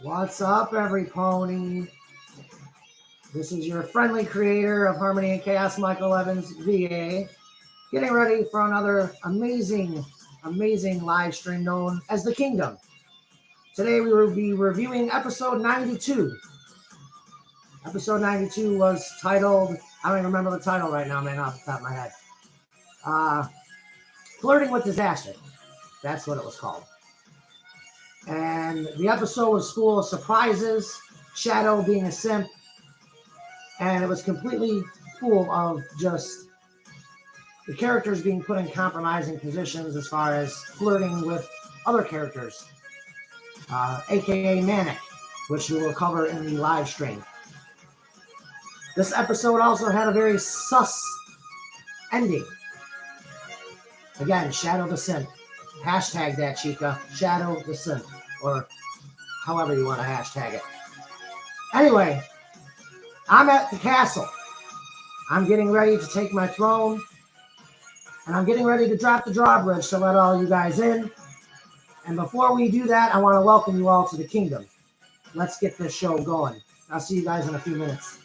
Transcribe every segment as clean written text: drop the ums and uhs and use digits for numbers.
What's up, every pony? This is your friendly creator of Harmony and Chaos, Michael Evans, VA, getting ready for another amazing live stream known as The Kingdom. Today we will be reviewing episode 92. Episode 92 was titled, I don't even remember the title right now, man, off the top of my head. Flirting with Disaster. That's what it was called. And the episode was full of surprises, Shadow being a simp, and it was completely full of just the characters being put in compromising positions as far as flirting with other characters, aka Manic, which we will cover in the live stream. This episode also had a very sus ending. Again, Shadow the Simp. Hashtag that, Chica. Shadow the Simp. Or however you want to hashtag it. Anyway, I'm at the castle. I'm getting ready to take my throne. And I'm getting ready to drop the drawbridge to let all you guys in. And before we do that, I want to welcome you all to the kingdom. Let's get this show going. I'll see you guys in a few minutes.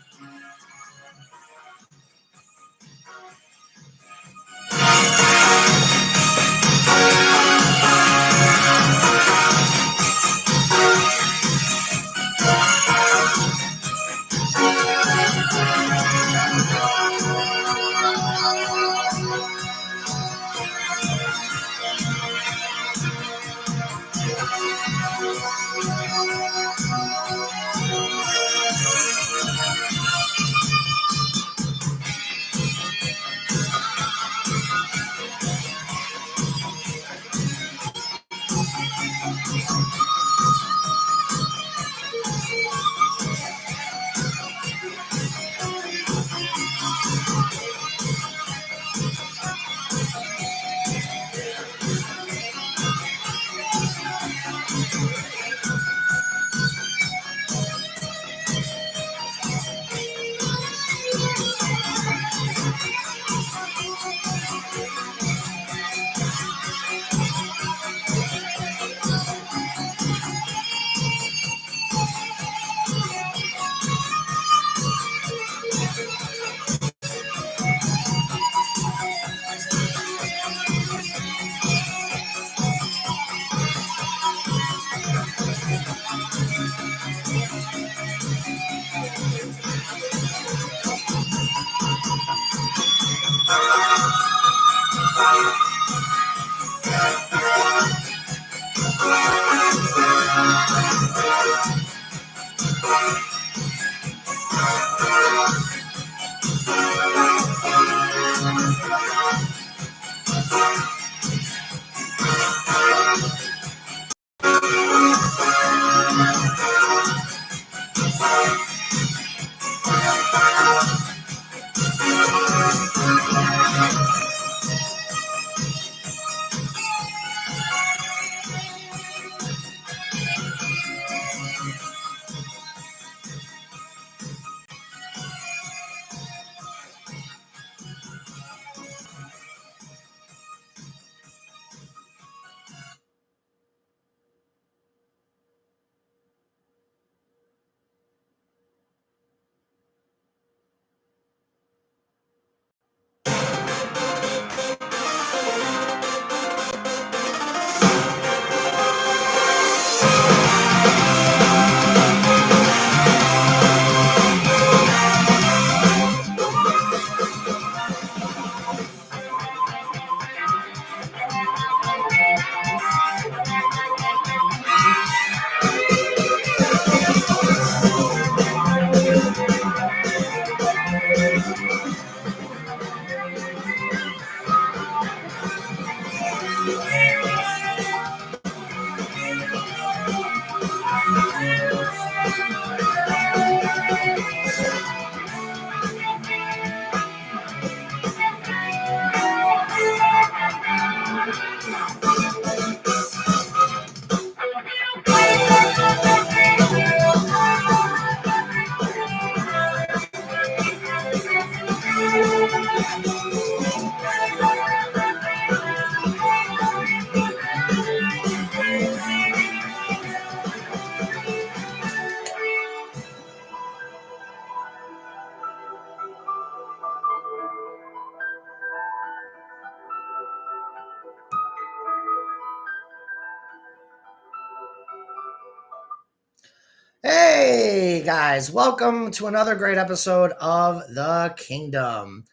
Hey guys, welcome to another great episode of The Kingdom.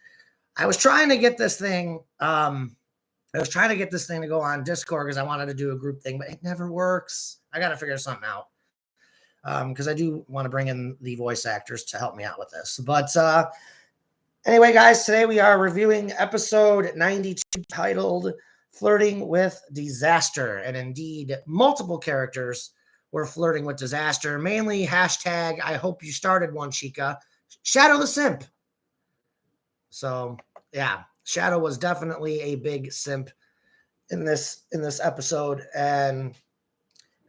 I was trying to get this thing to go on Discord because I wanted to do a group thing, but it never works. I got to figure something out. Because I do want to bring in the voice actors to help me out with this. But anyway, guys, today we are reviewing episode 92 titled Flirting with Disaster. And indeed, multiple characters were flirting with disaster. Mainly hashtag, I hope you started one, Chica. Shadow the Simp. So, yeah, Shadow was definitely a big simp in this episode. And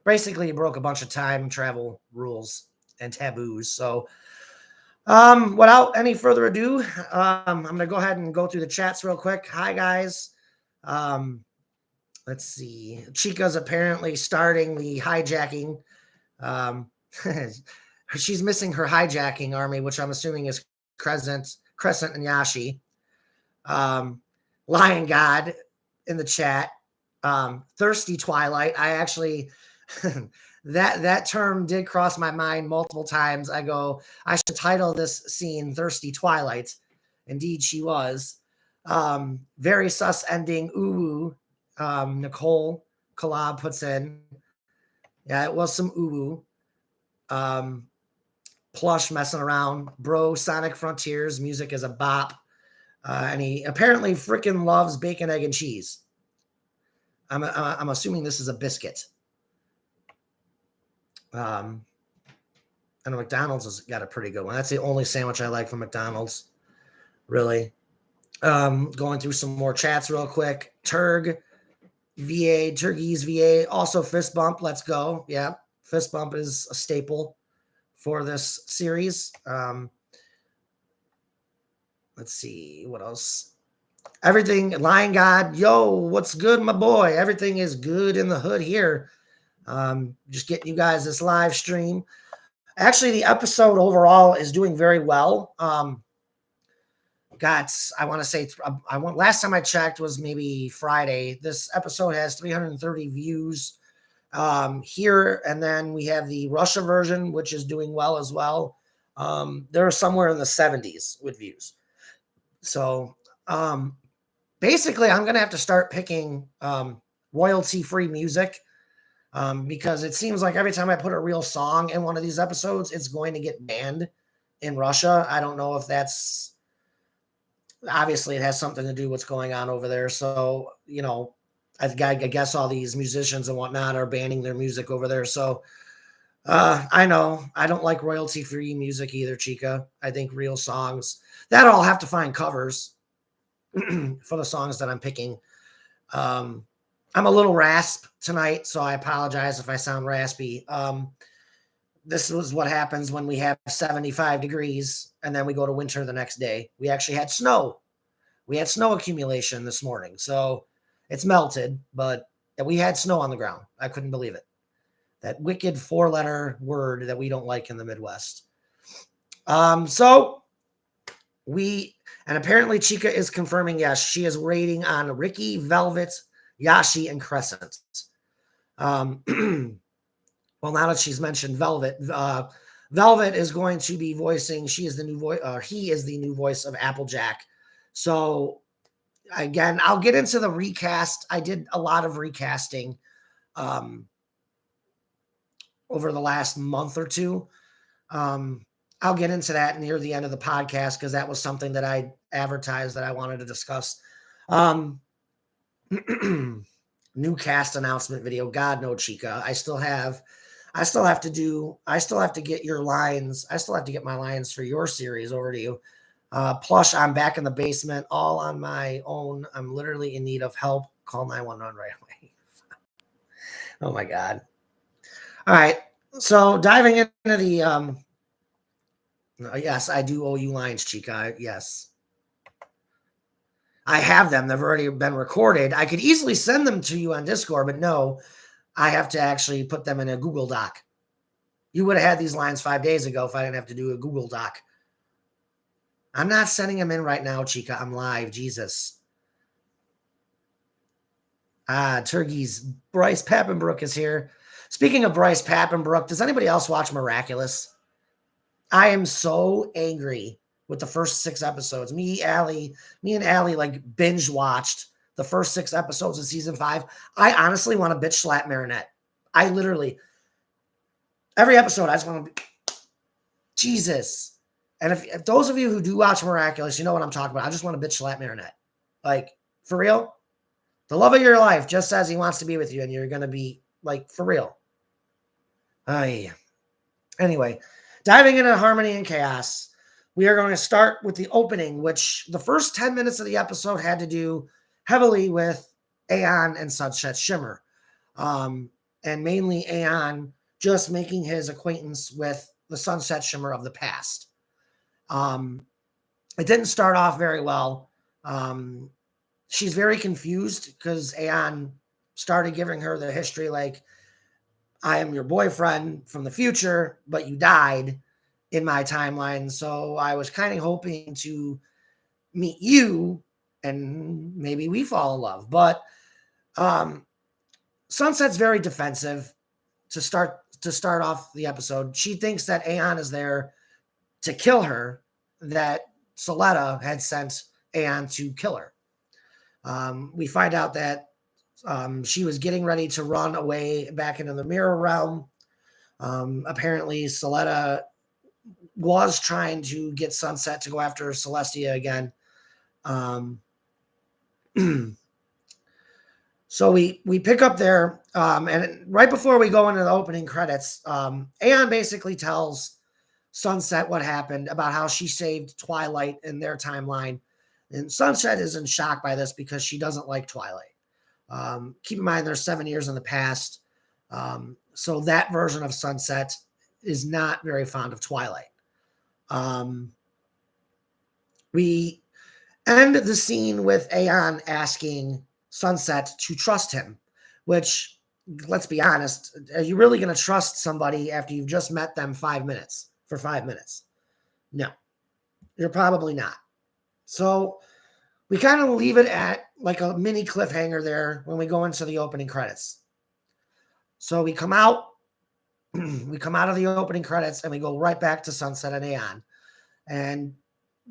basically broke a bunch of time travel rules and taboos. So, without any further ado, I'm going to go ahead and go through the chats real quick. Hi, guys. Let's see. Chica's apparently starting the hijacking. She's missing her hijacking army, which I'm assuming is Crescent and Yashi. Lion God in the chat. Thirsty Twilight. I actually... that term did cross my mind multiple times. I go, I should title this scene Thirsty Twilight. Indeed, she was. Very sus ending. Ooh. Nicole Collab puts in. Yeah, it was some ooh. Plush messing around. Bro, Sonic Frontiers. Music is a bop. And he apparently freaking loves bacon, egg, and cheese. I'm assuming this is a biscuit. And McDonald's has got a pretty good one. That's the only sandwich I like from McDonald's, really. Going through some more chats real quick. Turgis VA, also Fist Bump. Let's go. Yeah, Fist Bump is a staple for this series. Let's see what else. Everything, Lion God. Yo, what's good, my boy? Everything is good in the hood here. Just getting you guys this live stream. Actually, the episode overall is doing very well. I want to say, last time I checked was maybe Friday. This episode has 330 views here. And then we have the Russia version, which is doing well as well. They're somewhere in the 70s with views. So basically, I'm going to have to start picking royalty-free music. Because it seems like every time I put a real song in one of these episodes, it's going to get banned in Russia. I don't know if that's obviously it has something to do with what's going on over there. So, I guess all these musicians and whatnot are banning their music over there. So I know I don't like royalty-free music either, Chica. I think real songs that I'll have to find covers for the songs that I'm picking. I'm a little rasp tonight, so I apologize if I sound raspy. This was what happens when we have 75 degrees and then we go to winter the next day. We actually had snow. We had snow accumulation this morning, so it's melted, but we had snow on the ground. I couldn't believe it. That wicked 4-letter word that we don't like in the Midwest. And apparently Chica is confirming, yes, she is rating on Ricky, Velvet, Yashi, and Crescent. Well, now that she's mentioned Velvet, Velvet is going to be voicing, he is the new voice of Applejack. So again, I'll get into the recast. I did a lot of recasting over the last month or two. I'll get into that near the end of the podcast because that was something that I advertised that I wanted to discuss. new cast announcement video. God, no, Chica. I still have to get your lines. I still have to get my lines for your series over to you. Plus, I'm back in the basement all on my own. I'm literally in need of help. Call 911 right away. Oh my God. All right. So diving into the yes, I do owe you lines, Chica. Yes. I have them. They've already been recorded. I could easily send them to you on Discord, but no, I have to actually put them in a Google Doc. You would have had these lines 5 days ago if I didn't have to do a Google Doc. I'm not sending them in right now, Chica. I'm live. Jesus. Turkeys. Bryce Pappenbrook is here. Speaking of Bryce Pappenbrook, does anybody else watch Miraculous? I am so angry with the first 6 episodes. Me and Allie like binge watched the first 6 episodes of season 5. I honestly want to bitch slap Marinette. I literally, every episode, I just want to be, Jesus. And if those of you who do watch Miraculous, you know what I'm talking about. I just want to bitch slap Marinette. Like, for real? The love of your life just says he wants to be with you, and you're going to be, like, for real. Anyway, diving into Harmony and Chaos, we are going to start with the opening, which the first 10 minutes of the episode had to do heavily with Aeon and Sunset Shimmer. And mainly Aeon just making his acquaintance with the Sunset Shimmer of the past. It didn't start off very well. She's very confused because Aeon started giving her the history like, I am your boyfriend from the future, but you died in my timeline. So I was kind of hoping to meet you and maybe we fall in love. But Sunset's very defensive to start off the episode. She thinks that Aeon is there to kill her, that Suletta had sent Aeon to kill her. We find out that she was getting ready to run away back into the mirror realm. Apparently, Suletta was trying to get Sunset to go after Celestia again. So we pick up there, and right before we go into the opening credits, Aeon basically tells Sunset what happened about how she saved Twilight in their timeline. And Sunset is in shock by this because she doesn't like Twilight. Keep in mind, there's 7 years in the past. So that version of Sunset is not very fond of Twilight. We end the scene with Aeon asking Sunset to trust him, which, let's be honest, are you really going to trust somebody after you've just met them 5 minutes? For 5 minutes? No, you're probably not. So we kind of leave it at like a mini cliffhanger there when we go into the opening credits. So we come out of the opening credits and we go right back to Sunset and Aeon. And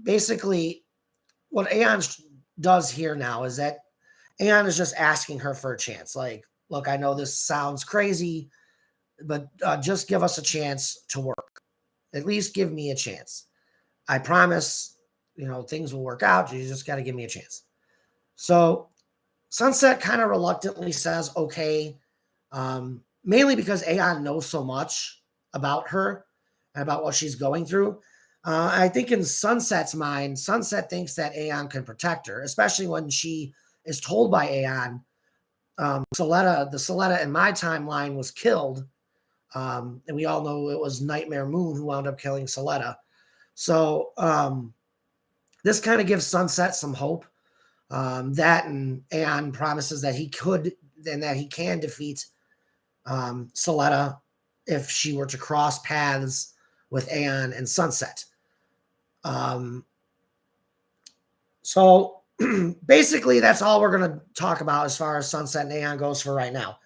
basically what Aeon does here now is that Aeon is just asking her for a chance. Like, look, I know this sounds crazy, but just give us a chance to work. At least give me a chance. I promise, things will work out. You just got to give me a chance. So Sunset kind of reluctantly says, okay, mainly because Aeon knows so much about her and about what she's going through. I think in Sunset's mind, Sunset thinks that Aeon can protect her, especially when she is told by Aeon, the Suletta in my timeline was killed. And we all know it was Nightmare Moon who wound up killing Suletta. So this kind of gives Sunset some hope. That and Aeon promises that he could and that he can defeat Suletta if she were to cross paths with Aeon and Sunset. So basically, that's all we're going to talk about as far as Sunset and Aeon goes for right now.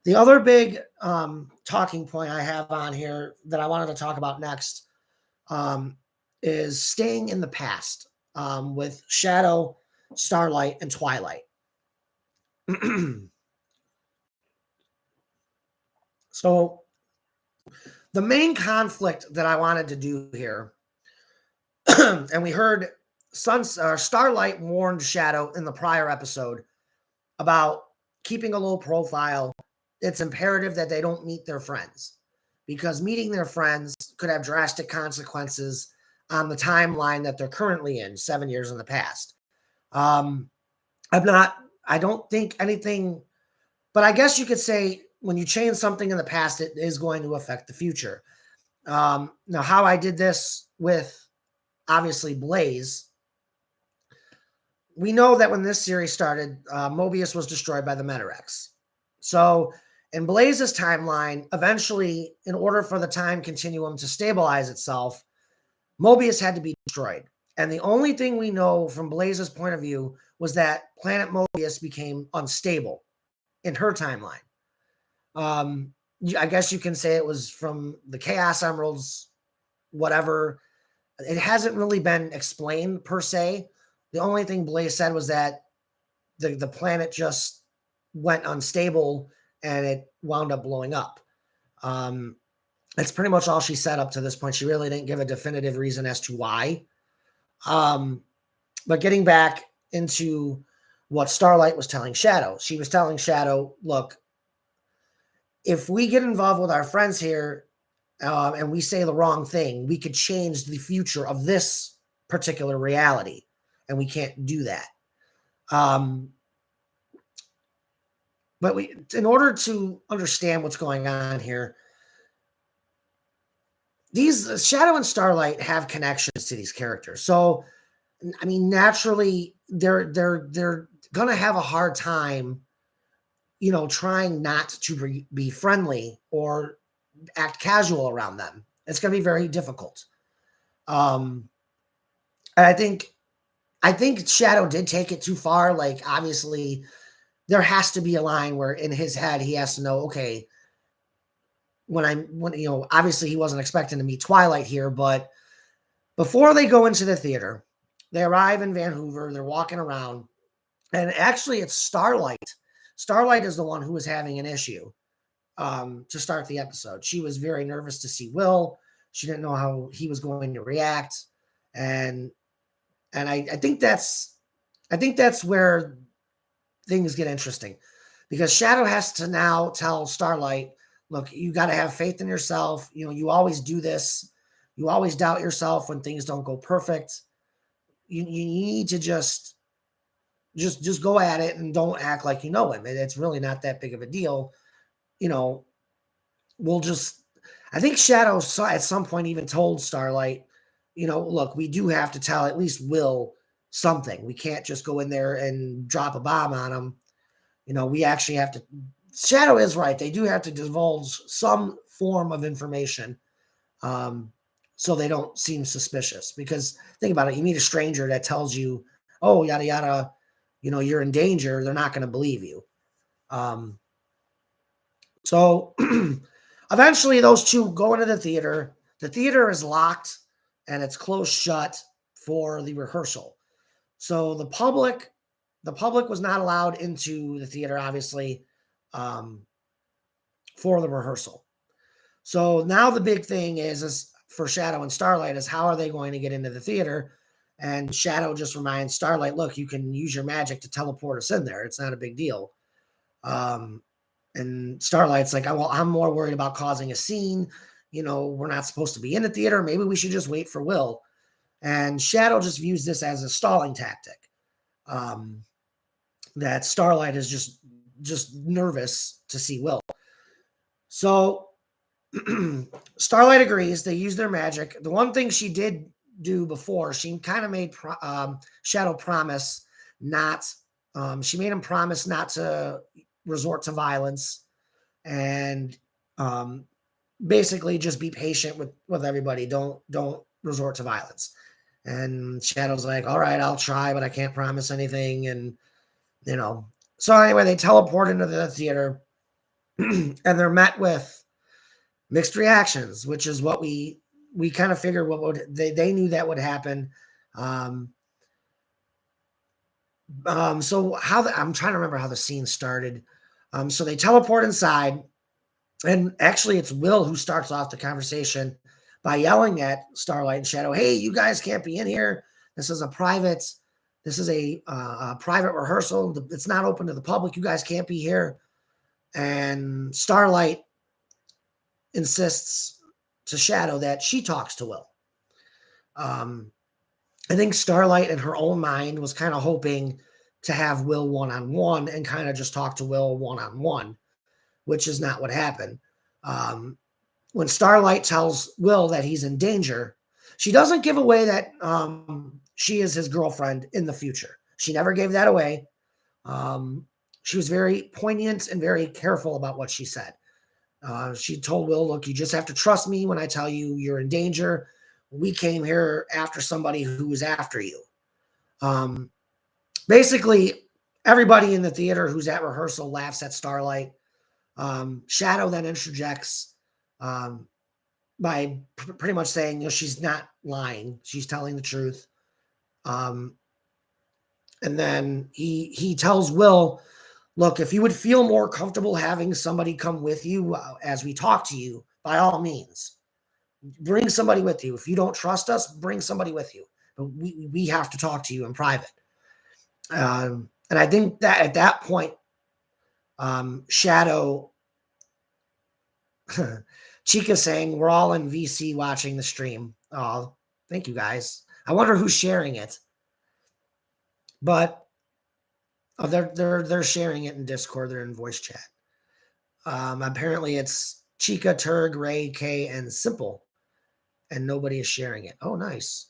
The other big talking point I have on here that I wanted to talk about next is staying in the past with Shadow, Starlight, and Twilight. So the main conflict that I wanted to do here, and we heard Starlight warned Shadow in the prior episode about keeping a low profile. It's imperative that they don't meet their friends, because meeting their friends could have drastic consequences on the timeline that they're currently in, 7 years in the past. I don't think anything, but I guess you could say when you change something in the past, it is going to affect the future. Now, how I did this with, obviously, Blaze, we know that when this series started, Mobius was destroyed by the Metarex. So in Blaze's timeline, eventually, in order for the time continuum to stabilize itself, Mobius had to be destroyed. And the only thing we know from Blaze's point of view was that planet Mobius became unstable in her timeline. I guess you can say it was from the Chaos Emeralds, whatever. It hasn't really been explained per se. The only thing Blaze said was that the planet just went unstable and it wound up blowing up. That's pretty much all she said up to this point. She really didn't give a definitive reason as to why. But getting back into what Starlight was telling Shadow, she was telling Shadow, look, if we get involved with our friends here and we say the wrong thing, we could change the future of this particular reality. And we can't do that. But in order to understand what's going on here, these Shadow and Starlight have connections to these characters. So, I mean, naturally, they're going to have a hard time, trying not to be friendly or act casual around them. It's going to be very difficult. And I think Shadow did take it too far. Like, obviously, there has to be a line where in his head he has to know, okay, obviously he wasn't expecting to meet Twilight here, but before they go into the theater, they arrive in Vancouver, they're walking around, and actually it's Starlight. Starlight is the one who was having an issue to start the episode. She was very nervous to see Will. She didn't know how he was going to react. And I think that's where things get interesting, because Shadow has to now tell Starlight, look, you got to have faith in yourself. You always do this. You always doubt yourself when things don't go perfect. You need to just go at it and don't act like you know him. It's really not that big of a deal. I think Shadow at some point even told Starlight, look, we do have to tell at least Will something. We can't just go in there and drop a bomb on him. We actually have to. Shadow is right. They do have to divulge some form of information so they don't seem suspicious. Because think about it. You meet a stranger that tells you, oh, yada, yada, you're in danger. They're not going to believe you. So eventually those two go into the theater. The theater is locked and it's closed shut for the rehearsal. So the public was not allowed into the theater, obviously, for the rehearsal. So now the big thing is for Shadow and Starlight is how are they going to get into the theater? And Shadow just reminds Starlight, look, you can use your magic to teleport us in there. It's not a big deal. And Starlight's like, well, I'm more worried about causing a scene. We're not supposed to be in the theater. Maybe we should just wait for Will. And Shadow just views this as a stalling tactic. That Starlight is just nervous to see Will. So Starlight agrees. They use their magic. The one thing she did do before, she kind of made Shadow promise not. She made him promise not to resort to violence, and basically just be patient with everybody. Don't resort to violence. And Shadow's like, all right, I'll try, but I can't promise anything. And so anyway, they teleport into the theater and they're met with mixed reactions, which is what we kind of figured they knew that would happen. So I'm trying to remember how the scene started. So they teleport inside, and actually it's Will who starts off the conversation by yelling at Starlight and Shadow, hey, you guys can't be in here. This is a private This is a private rehearsal. It's not open to the public. You guys can't be here. And Starlight insists to Shadow that she talks to Will. I think Starlight in her own mind was kind of hoping to have Will one-on-one and kind of just talk to Will one-on-one, which is not what happened. When Starlight tells Will that he's in danger, she doesn't give away that she is his girlfriend in the future. She never gave that away. She was very poignant and very careful about what she said. She told Will, look, you just have to trust me when I tell you you're in danger. We came here after somebody who was after you. Basically, everybody in the theater who's at rehearsal laughs at Starlight. Shadow then interjects by pretty much saying, you know, she's not lying. She's telling the truth. And then he tells Will, look, if you would feel more comfortable having somebody come with you as we talk to you, by all means, bring somebody with you. If you don't trust us, bring somebody with you. But we have to talk to you in private. And I think that at that point, Shadow, Chica saying, we're all in VC watching the stream. Oh, thank you guys. I wonder who's sharing it. But they're sharing it in Discord. They're in voice chat. Apparently it's Chica, Turg, Ray, K, and Simple. And nobody is sharing it. Oh, nice.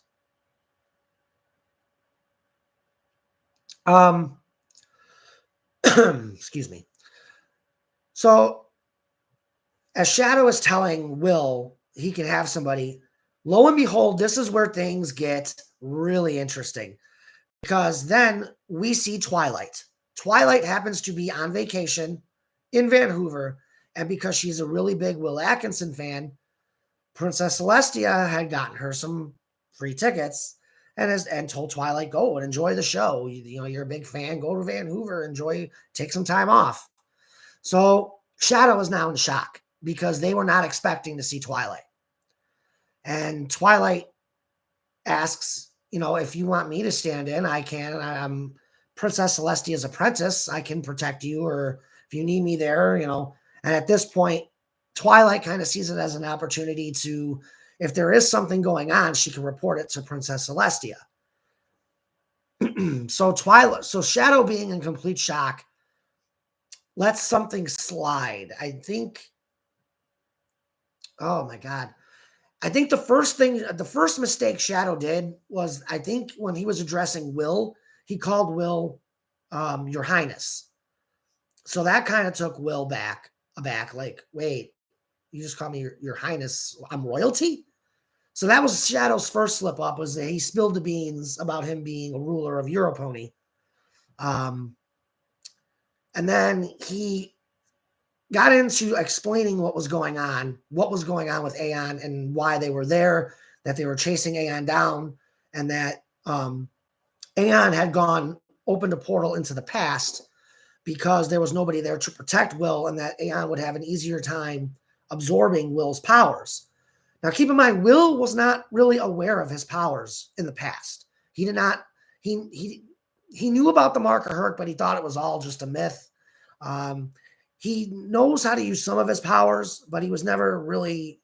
Excuse me. So as Shadow is telling Will he can have somebody, lo and behold, this is where things get really interesting. Because then we see Twilight. Twilight happens to be on vacation in Vancouver. And because she's a really big Will Atkinson fan, Princess Celestia had gotten her some free tickets and told Twilight, go and enjoy the show. You know, you're a big fan. Go to Vancouver, enjoy, take some time off. So Shadow is now in shock because they were not expecting to see Twilight. And Twilight asks, you know, if you want me to stand in, I can. I'm Princess Celestia's apprentice. I can protect you, or if you need me there, you know. And at this point, Twilight kind of sees it as an opportunity to, if there is something going on, she can report it to Princess Celestia. So Shadow being in complete shock, lets something slide. I think, oh my God. I think the first mistake Shadow did was, I think when he was addressing Will, he called Will Your Highness. So that kind of took Will aback, like, wait, you just call me your Highness? I'm royalty? So that was Shadow's first slip up, was that he spilled the beans about him being a ruler of Europony. And then he got into explaining what was going on with Aeon and why they were there, that they were chasing Aeon down, and that Aeon had opened a portal into the past because there was nobody there to protect Will, and that Aeon would have an easier time absorbing Will's powers. Now, keep in mind, Will was not really aware of his powers in the past. He did not, he knew about the Mark of Herc, but he thought it was all just a myth. He knows how to use some of his powers, but he was never really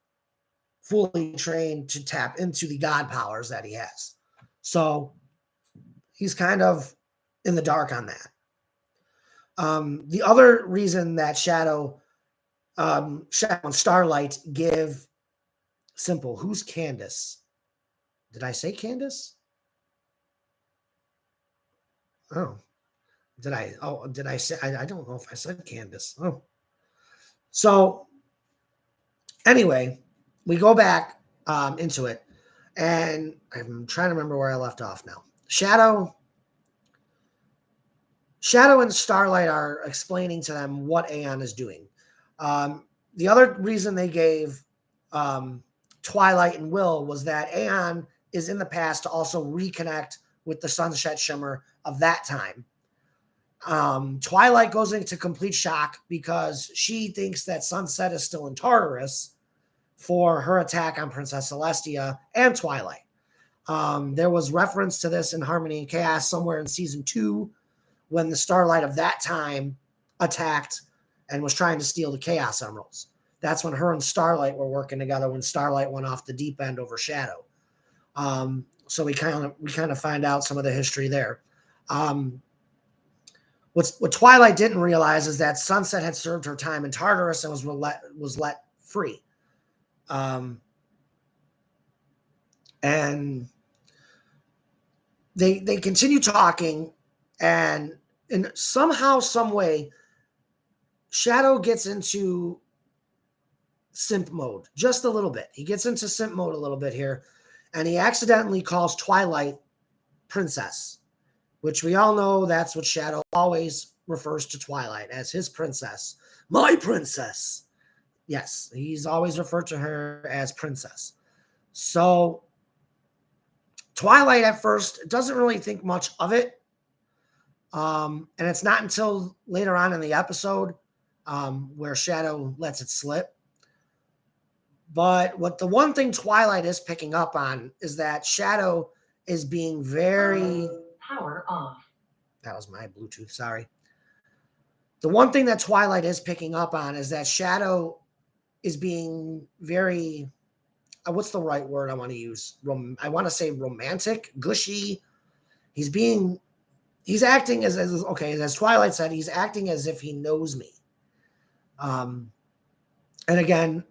fully trained to tap into the God powers that he has. So he's kind of in the dark on that. The other reason that Shadow and Starlight give Simple, who's Candace? Did I say Candace? Oh, did I say? I don't know if I said Candace. Oh, so anyway, we go back into it, and I'm trying to remember where I left off now. Shadow and Starlight are explaining to them what Aeon is doing. The other reason they gave Twilight and Will was that Aeon is in the past to also reconnect with the Sunset Shimmer of that time. Twilight goes into complete shock because she thinks that Sunset is still in Tartarus for her attack on Princess Celestia and Twilight. There was reference to this in Harmony and Chaos somewhere in season 2 when the Starlight of that time attacked and was trying to steal the Chaos Emeralds. That's when her and Starlight were working together when Starlight went off the deep end over Shadow. So we kind of find out some of the history there. What Twilight didn't realize is that Sunset had served her time in Tartarus and was let free. And they continue talking, and in somehow, some way, Shadow gets into simp mode just a little bit. He gets into simp mode a little bit here, and he accidentally calls Twilight princess, which we all know that's what Shadow always refers to Twilight as, his princess. My princess. Yes, he's always referred to her as princess. So Twilight at first doesn't really think much of it. And it's not until later on in the episode where Shadow lets it slip. But the one thing Twilight is picking up on is that Shadow is being very... Power off. That was my Bluetooth, sorry. The one thing that Twilight is picking up on is that Shadow is being very... what's the right word I want to use? I want to say romantic, gushy. He's acting as Twilight said, he's acting as if he knows me. And again,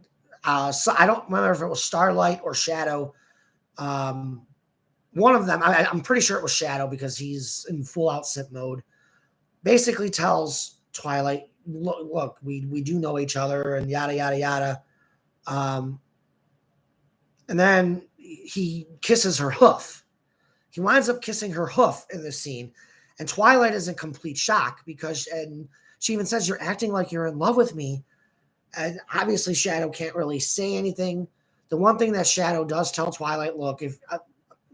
so I don't remember if it was Starlight or Shadow. One of them, I'm pretty sure it was Shadow because he's in full out simp mode. Basically tells Twilight, look, we do know each other and yada, yada, yada. And then he kisses her hoof. He winds up kissing her hoof in this scene. And Twilight is in complete shock and she even says, you're acting like you're in love with me. And obviously Shadow can't really say anything. The one thing that Shadow does tell Twilight, look, if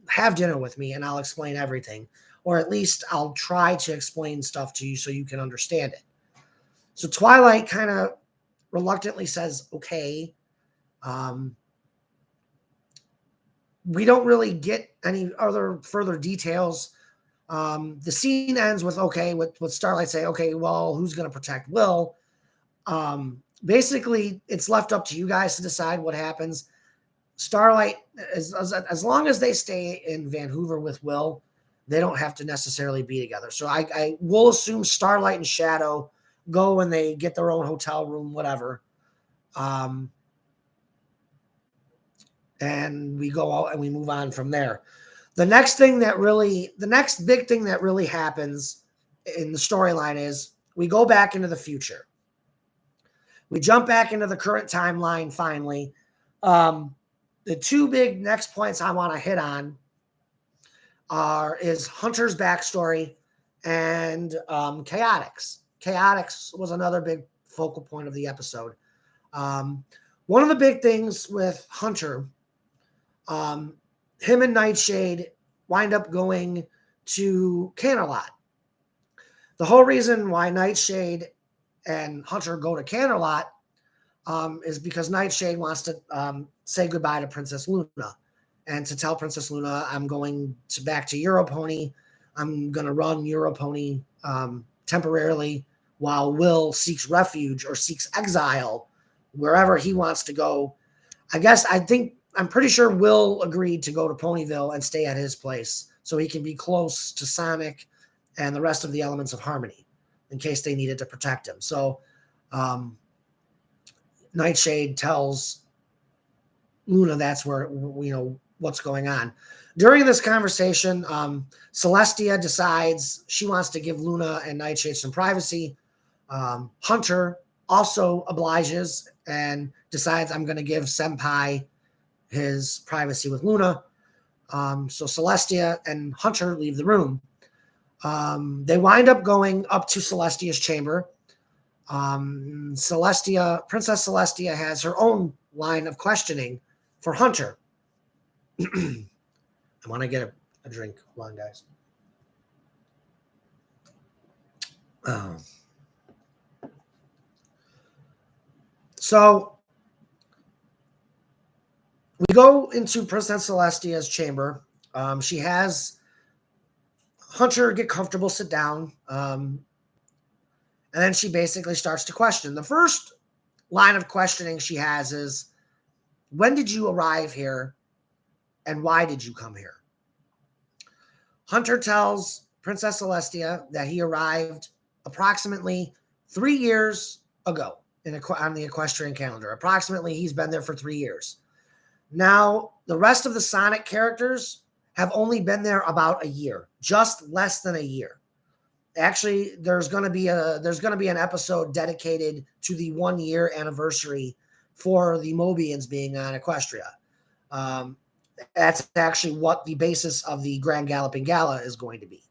have dinner with me and I'll explain everything. Or at least I'll try to explain stuff to you so you can understand it. So Twilight kind of reluctantly says, okay. We don't really get any other further details. The scene ends with, okay, with Starlight say, okay, well, who's going to protect Will? Basically, it's left up to you guys to decide what happens. Starlight, as long as they stay in Vancouver with Will, they don't have to necessarily be together. So I will assume Starlight and Shadow go when they get their own hotel room, whatever. And we go out and we move on from there. The next big thing that really happens in the storyline is we go back into the future. We jump back into the current timeline finally. The two big next points I want to hit on is Hunter's backstory and Chaotix. Chaotix was another big focal point of the episode. One of the big things with Hunter, him and Nightshade wind up going to Canterlot. The whole reason why Nightshade and Hunter go to Canterlot is because Nightshade wants to say goodbye to Princess Luna and to tell Princess Luna, I'm going back to Europony. I'm going to run Europony temporarily while Will seeks refuge or seeks exile wherever he wants to go. I'm pretty sure Will agreed to go to Ponyville and stay at his place so he can be close to Sonic and the rest of the elements of Harmony in case they needed to protect him. So Nightshade tells Luna that's where, what's going on. During this conversation, Celestia decides she wants to give Luna and Nightshade some privacy. Hunter also obliges and decides, I'm going to give Senpai his privacy with Luna. So Celestia and Hunter leave the room. They wind up going up to Celestia's chamber. Princess Celestia has her own line of questioning for Hunter. I want to get a drink. Hold on, guys. So we go into Princess Celestia's chamber. She has Hunter get comfortable, sit down, and then she basically starts to question. The first line of questioning she has is, when did you arrive here and why did you come here? Hunter tells Princess Celestia that he arrived approximately 3 years ago on the equestrian calendar. Approximately, he's been there for 3 years. Now, the rest of the Sonic characters have only been there about a year, just less than a year. Actually, there's going to be an episode dedicated to the 1 year anniversary for the Mobians being on Equestria. That's actually what the basis of the Grand Galloping Gala is going to be.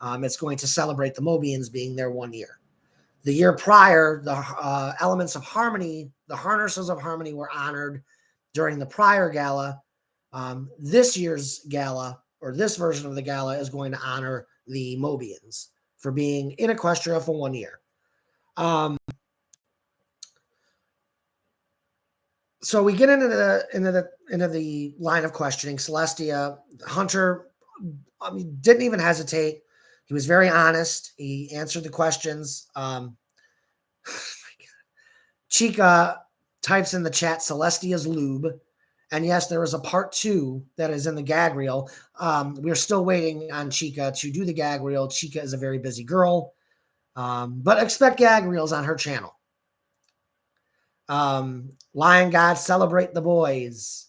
It's going to celebrate the Mobians being there 1 year. The year prior, the elements of harmony, the harnesses of harmony, were honored during the prior gala. This year's gala, or this version of the gala, is going to honor the Mobians for being in Equestria for 1 year. So we get into the line of questioning. Celestia, Hunter, didn't even hesitate. He was very honest. He answered the questions. Chica types in the chat, Celestia's lube. And yes, there is a part 2 that is in the gag reel. We're still waiting on Chica to do the gag reel. Chica is a very busy girl. But expect gag reels on her channel. Lion God, celebrate the boys.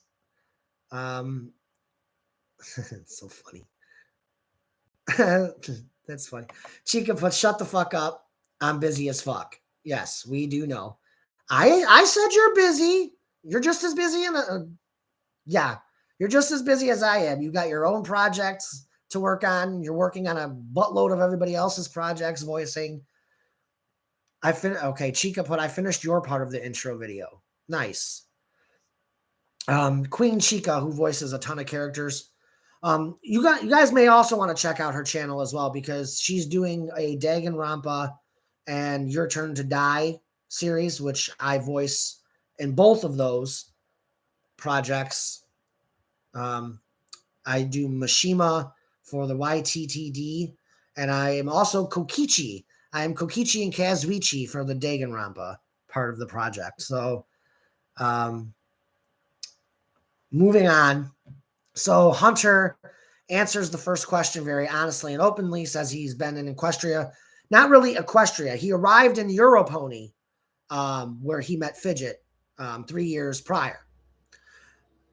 It's so funny. That's funny. Chica put, shut the fuck up. I'm busy as fuck. Yes, we do know. I said you're busy. You're just as busy. Yeah, you're just as busy as I am. You got your own projects to work on. You're working on a buttload of everybody else's projects, voicing. Okay, Chica put, I finished your part of the intro video. Nice. Queen Chica, who voices a ton of characters. You guys may also want to check out her channel as well, because she's doing a Danganronpa and Your Turn to Die series, which I voice in both of those projects. I do Mishima for the YTTD, and I am also Kokichi. I am Kokichi and Kazuichi for the Danganronpa part of the project. So, moving on. So Hunter answers the first question very honestly and openly, says he's been in Equestria. Not really Equestria. He arrived in Europony, where he met Fidget 3 years prior.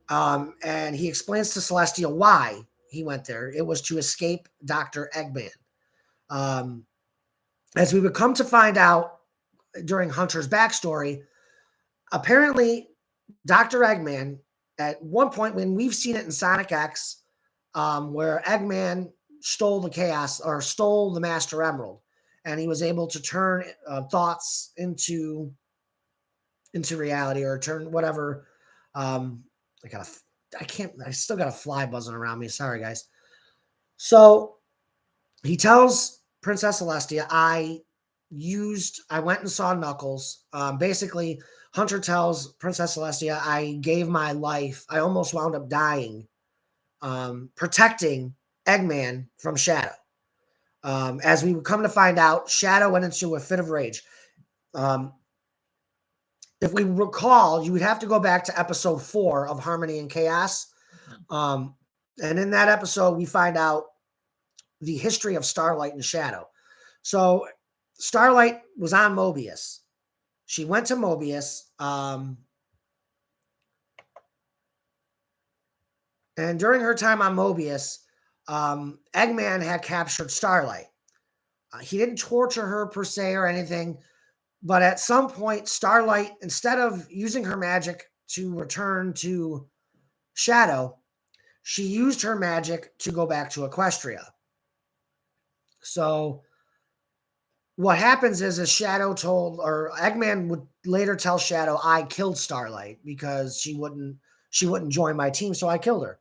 And he explains to Celestia why he went there. It was to escape Dr. Eggman. As we would come to find out during Hunter's backstory, apparently Dr. Eggman, at one point when we've seen it in Sonic X, where Eggman stole the chaos, or stole the Master Emerald, and he was able to turn thoughts into reality, or turn whatever. I still got a fly buzzing around me. Sorry, guys. So he tells Princess Celestia, I went and saw Knuckles. Basically, Hunter tells Princess Celestia, I gave my life. I almost wound up dying, protecting Eggman from Shadow. As we would come to find out, Shadow went into a fit of rage. If we recall, you would have to go back to episode 4 of Harmony and Chaos. And in that episode, we find out the history of Starlight and Shadow. So Starlight was on Mobius. She went to Mobius. And during her time on Mobius, Eggman had captured Starlight. He didn't torture her per se or anything. But at some point, Starlight, instead of using her magic to return to Shadow, she used her magic to go back to Equestria. So what happens is Shadow told, or Eggman would later tell Shadow, I killed Starlight because she wouldn't join my team, so I killed her.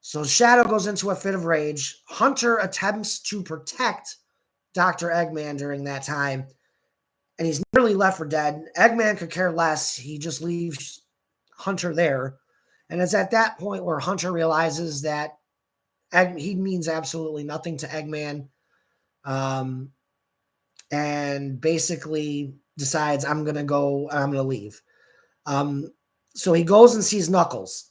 So Shadow goes into a fit of rage. Hunter attempts to protect Dr. Eggman during that time, and he's nearly left for dead. Eggman could care less. He just leaves Hunter there. And it's at that point where Hunter realizes that he means absolutely nothing to Eggman, and basically decides, I'm going to leave. So he goes and sees Knuckles.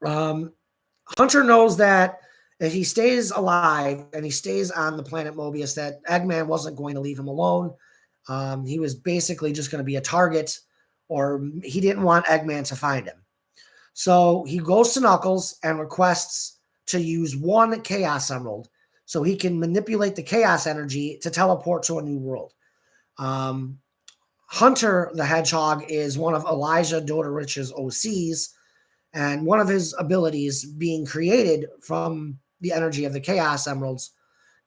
Hunter knows that if he stays alive and he stays on the planet Mobius, that Eggman wasn't going to leave him alone. He was basically just going to be a target, or he didn't want Eggman to find him. So he goes to Knuckles and requests to use one Chaos Emerald so he can manipulate the Chaos energy to teleport to a new world. Hunter the Hedgehog is one of Elijah Dodorich's OCs, and one of his abilities being created from the energy of the Chaos Emeralds,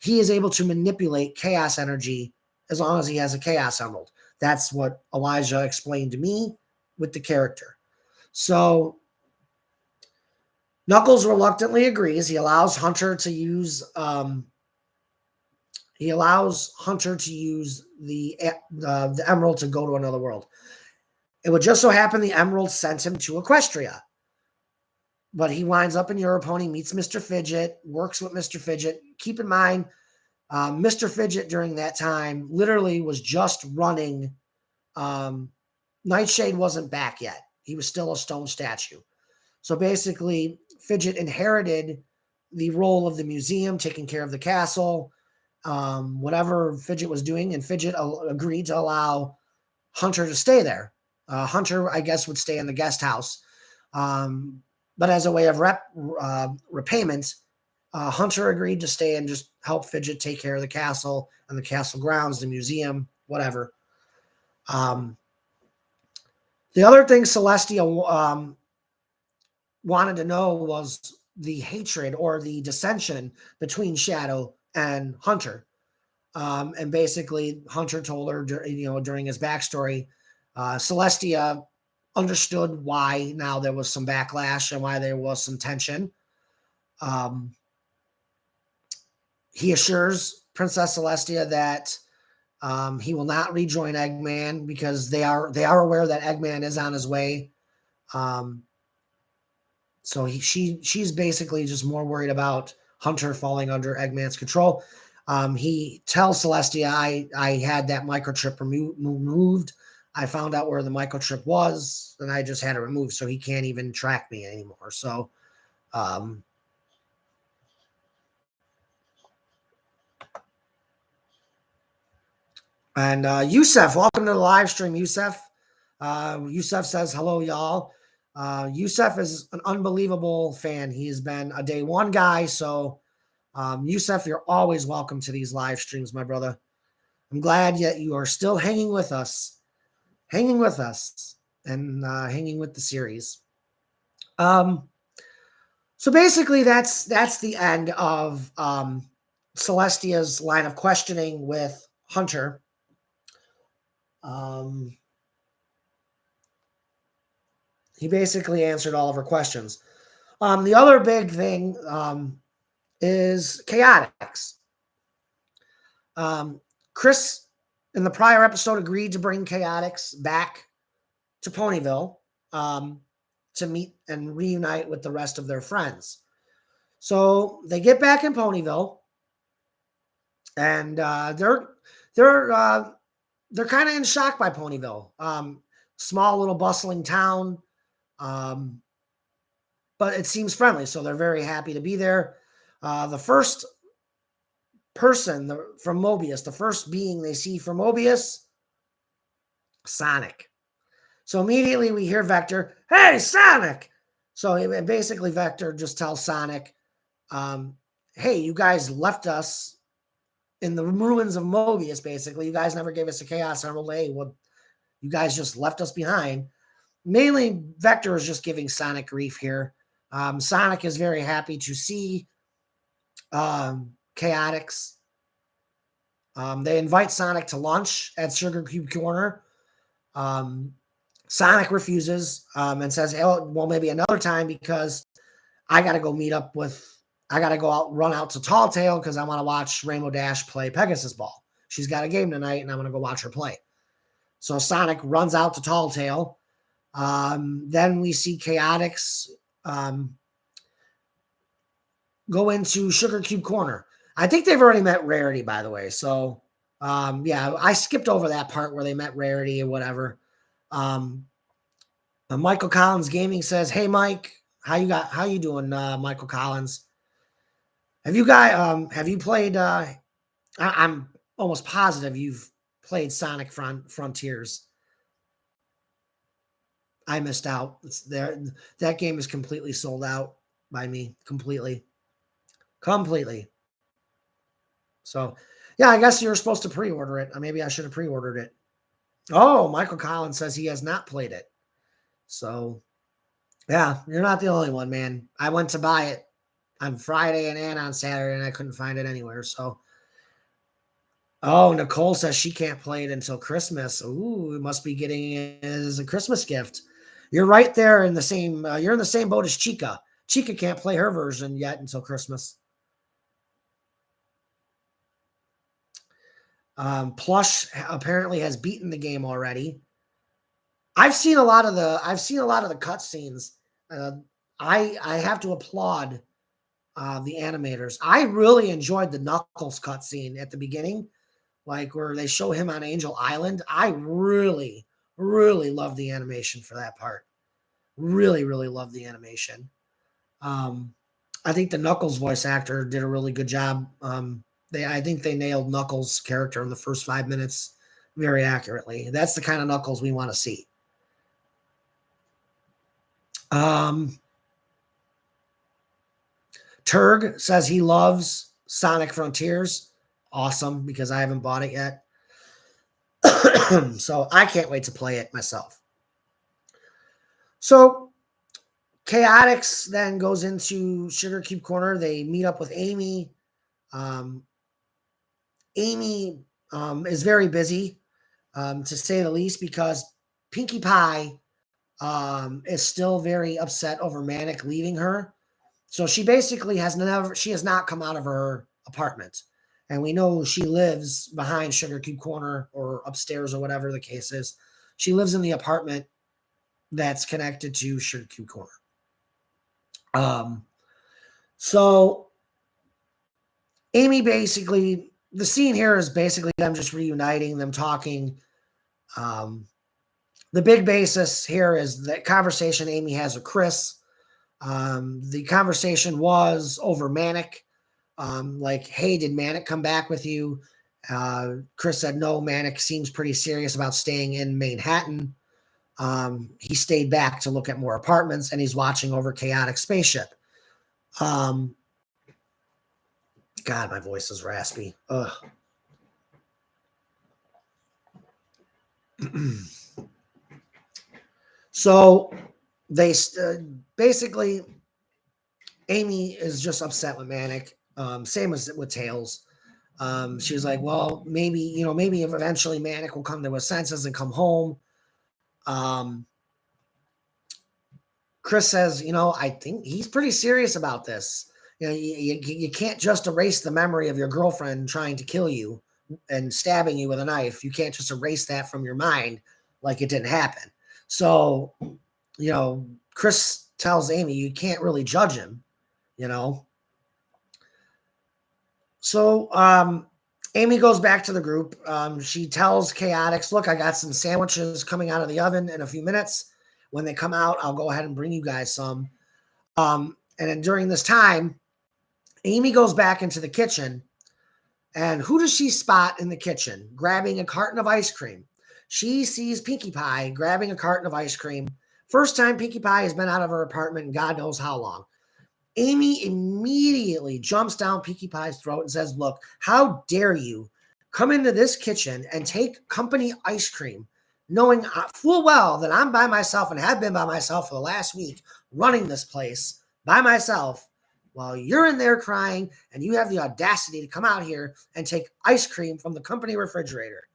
he is able to manipulate Chaos energy as long as he has a Chaos Emerald. That's what Elijah explained to me with the character. So Knuckles reluctantly agrees. He allows Hunter to use the emerald to go to another world. It would just so happen the emerald sent him to Equestria. But he winds up in Europone, meets Mr. Fidget, works with Mr. Fidget. Keep in mind, Mr. Fidget during that time literally was just running. Nightshade wasn't back yet. He was still a stone statue. So basically, Fidget inherited the role of the museum, taking care of the castle, whatever Fidget was doing, and Fidget agreed to allow Hunter to stay there. Hunter, I guess, would stay in the guest house. But as a way of repayment, Hunter agreed to stay and just help Fidget take care of the castle and the castle grounds, the museum, whatever. The other thing Celestia wanted to know was the hatred or the dissension between Shadow and Hunter. And basically, Hunter told her, during his backstory, Celestia understood why now there was some backlash and why there was some tension. He assures Princess Celestia that he will not rejoin Eggman because they are aware that Eggman is on his way. So she's basically just more worried about Hunter falling under Eggman's control. He tells Celestia, I had that microchip removed. I found out where the microchip was, and I just had it removed, so he can't even track me anymore. So, and Yusef, welcome to the live stream, Yusef. Yusef says, hello, y'all. Yusef is an unbelievable fan. He's been a day one guy. So, Yusef, you're always welcome to these live streams, my brother. I'm glad that you are still hanging with us and hanging with the series. So basically that's the end of Celestia's line of questioning with Hunter. He basically answered all of her questions. The other big thing is Chaotix. Chris, in the prior episode, agreed to bring Chaotix back to Ponyville to meet and reunite with the rest of their friends. So they get back in Ponyville, and they're kind of in shock by Ponyville. Small little bustling town, but it seems friendly, so they're very happy to be there. The first person from Mobius, the first being they see from Mobius, Sonic. So immediately we hear Vector, hey, Sonic! So basically Vector just tells Sonic, hey, you guys left us in the ruins of Mobius, basically. You guys never gave us a Chaos Emerald. Hey, well, you guys just left us behind. Mainly, Vector is just giving Sonic grief here. Sonic is very happy to see Chaotix. They invite Sonic to lunch at Sugar Cube Corner. Sonic refuses and says, oh, well, maybe another time because I got to go run out to Tall Tale because I want to watch Rainbow Dash play Pegasus Ball. She's got a game tonight and I'm going to go watch her play. So Sonic runs out to Tall Tale. Then we see Chaotix go into Sugar Cube Corner. I think they've already met Rarity, by the way. So, yeah, I skipped over that part where they met Rarity or whatever. Michael Collins Gaming says, "Hey, Mike, how you doing, Michael Collins? Have you played? I'm almost positive you've played Sonic Frontiers. I missed out. It's there. That game is completely sold out by me. Completely. So, yeah, I guess you're supposed to pre-order it. Maybe I should have pre-ordered it. Oh, Michael Collins says he has not played it. So, yeah, you're not the only one, man. I went to buy it on Friday and on Saturday, and I couldn't find it anywhere. So, oh, Nicole says she can't play it until Christmas. Ooh, it must be getting it as a Christmas gift. You're right there in the same. You're in the same boat as Chica. Chica can't play her version yet until Christmas. Plush apparently has beaten the game already. I've seen a lot of the cutscenes. I have to applaud the animators. I really enjoyed the Knuckles cutscene at the beginning, like where they show him on Angel Island. I really, really love the animation for that part. Really, really love the animation. I think the Knuckles voice actor did a really good job. I think they nailed Knuckles' character in the first 5 minutes very accurately. That's the kind of Knuckles we want to see. Turg says he loves Sonic Frontiers. Awesome, because I haven't bought it yet. So I can't wait to play it myself. So Chaotix then goes into Sugar Cube Corner. They meet up with Amy. Amy is very busy, to say the least, because Pinkie Pie is still very upset over Manic leaving her. So she basically has not come out of her apartment. And we know she lives behind Sugar Cube Corner or upstairs or whatever the case is. She lives in the apartment that's connected to Sugar Cube Corner. So Amy basically, the scene here is basically them just reuniting, them talking. The big basis here is the conversation Amy has with Chris. The conversation was over Manic. Like, hey, did Manic come back with you? Chris said, no, Manic seems pretty serious about staying in Manhattan. He stayed back to look at more apartments, and he's watching over Chaotix Spaceship. God, my voice is raspy. Ugh. So they basically, Amy is just upset with Manic. Same as with Tails. She was like, well, maybe eventually Manic will come to his senses and come home. Chris says, I think he's pretty serious about this. You can't just erase the memory of your girlfriend trying to kill you and stabbing you with a knife. You can't just erase that from your mind like it didn't happen. So, Chris tells Amy you can't really judge him, So Amy goes back to the group. She tells Chaotix, look, I got some sandwiches coming out of the oven in a few minutes. When they come out, I'll go ahead and bring you guys some. And then during this time, Amy goes back into the kitchen. And who does she spot in the kitchen grabbing a carton of ice cream? She sees Pinkie Pie grabbing a carton of ice cream. First time Pinkie Pie has been out of her apartment in God knows how long. Amy immediately jumps down Pinkie Pie's throat and says, look, how dare you come into this kitchen and take company ice cream, knowing full well that I'm by myself and have been by myself for the last week running this place by myself while you're in there crying and you have the audacity to come out here and take ice cream from the company refrigerator.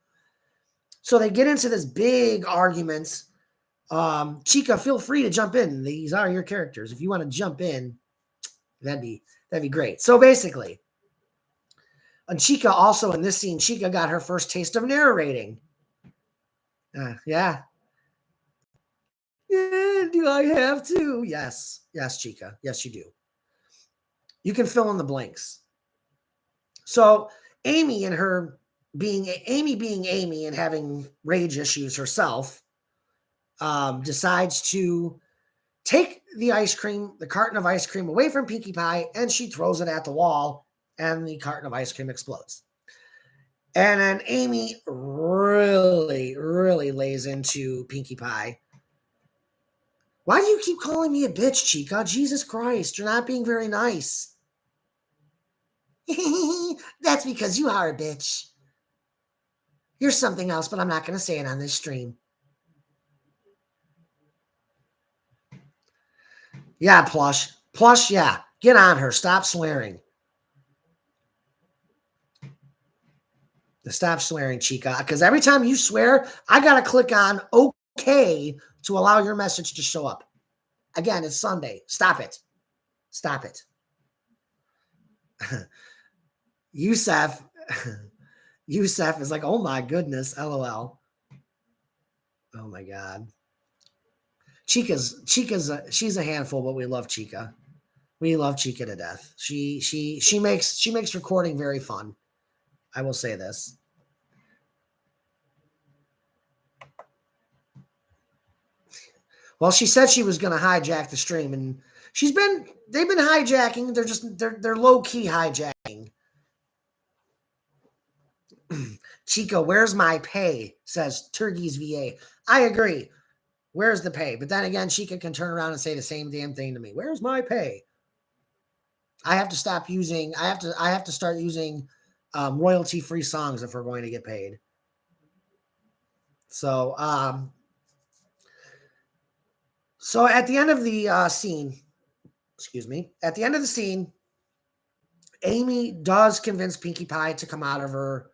So they get into this big argument. Chica, feel free to jump in. These are your characters. If you want to jump in, that'd be great. So basically, and Chica also in this scene, Chica got her first taste of narrating. Yeah. Yeah, do I have to? Yes. Yes, Chica. Yes, you do. You can fill in the blanks. So Amy and her being Amy and having rage issues herself, decides to take the carton of ice cream away from Pinkie Pie, and she throws it at the wall, and the carton of ice cream explodes. And then Amy really, really lays into Pinkie Pie. Why do you keep calling me a bitch, Chica? Jesus Christ, you're not being very nice. That's because you are a bitch. You're something else, but I'm not going to say it on this stream. Yeah, Plush. Plush, yeah. Get on her. Stop swearing. Stop swearing, Chica. Because every time you swear, I got to click on OK to allow your message to show up. Again, it's Sunday. Stop it. Stop it. Yusef is like, oh my goodness, LOL. Oh my God. Chica's she's a handful, but we love Chica. We love Chica to death. She makes recording very fun. I will say this. Well, she said she was going to hijack the stream, and they've been hijacking. They're low key hijacking. Chica, where's my pay? Says Turgis VA. I agree. Where's the pay? But then again, Chica can turn around and say the same damn thing to me. Where's my pay? I have to stop using. I have to start using royalty free songs if we're going to get paid. So at the end of the scene, excuse me, at the end of the scene, Amy does convince Pinkie Pie to come out of her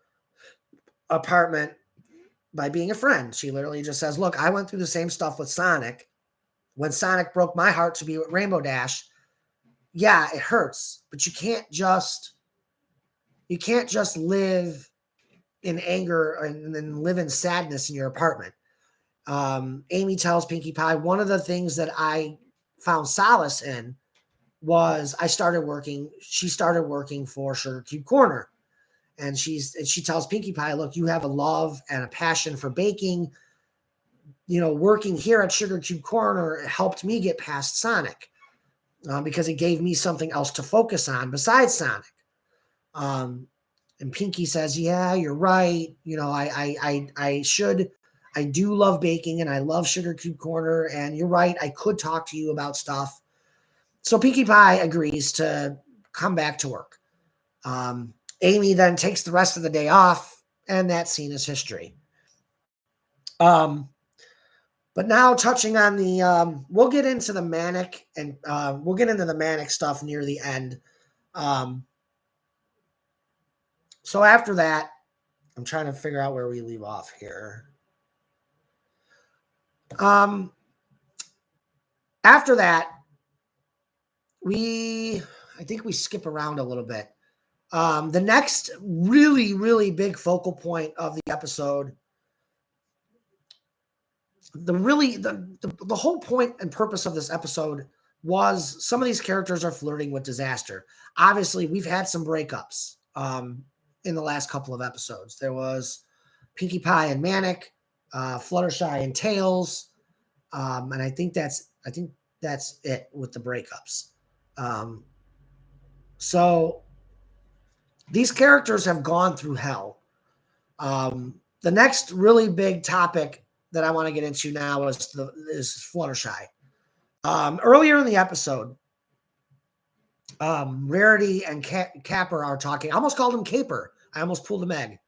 apartment by being a friend. She literally just says, look, I went through the same stuff with Sonic. When Sonic broke my heart to be with Rainbow Dash, yeah, it hurts, but you can't just live in anger and then live in sadness in your apartment. Amy tells Pinkie Pie, one of the things that I found solace in was she started working for Sugar Cube Corner. And she tells Pinkie Pie, look, you have a love and a passion for baking. You know, working here at Sugar Cube Corner helped me get past Sonic because it gave me something else to focus on besides Sonic. And Pinkie says, yeah, you're right. You know, I do love baking and I love Sugar Cube Corner. And you're right. I could talk to you about stuff. So Pinkie Pie agrees to come back to work. Amy then takes the rest of the day off, and that scene is history. But now touching on the, we'll get into the manic, and we'll get into the manic stuff near the end. So after that, I'm trying to figure out where we leave off here. After that, I think we skip around a little bit. The next really, really big focal point of the episode, the whole point and purpose of this episode was some of these characters are flirting with disaster. Obviously, we've had some breakups in the last couple of episodes. There was Pinkie Pie and Manic, Fluttershy and Tails, and I think that's it with the breakups. So these characters have gone through hell. The next really big topic that I want to get into now is Fluttershy. Earlier in the episode, Rarity and Capper are talking. I almost called him Caper. I almost pulled a Meg.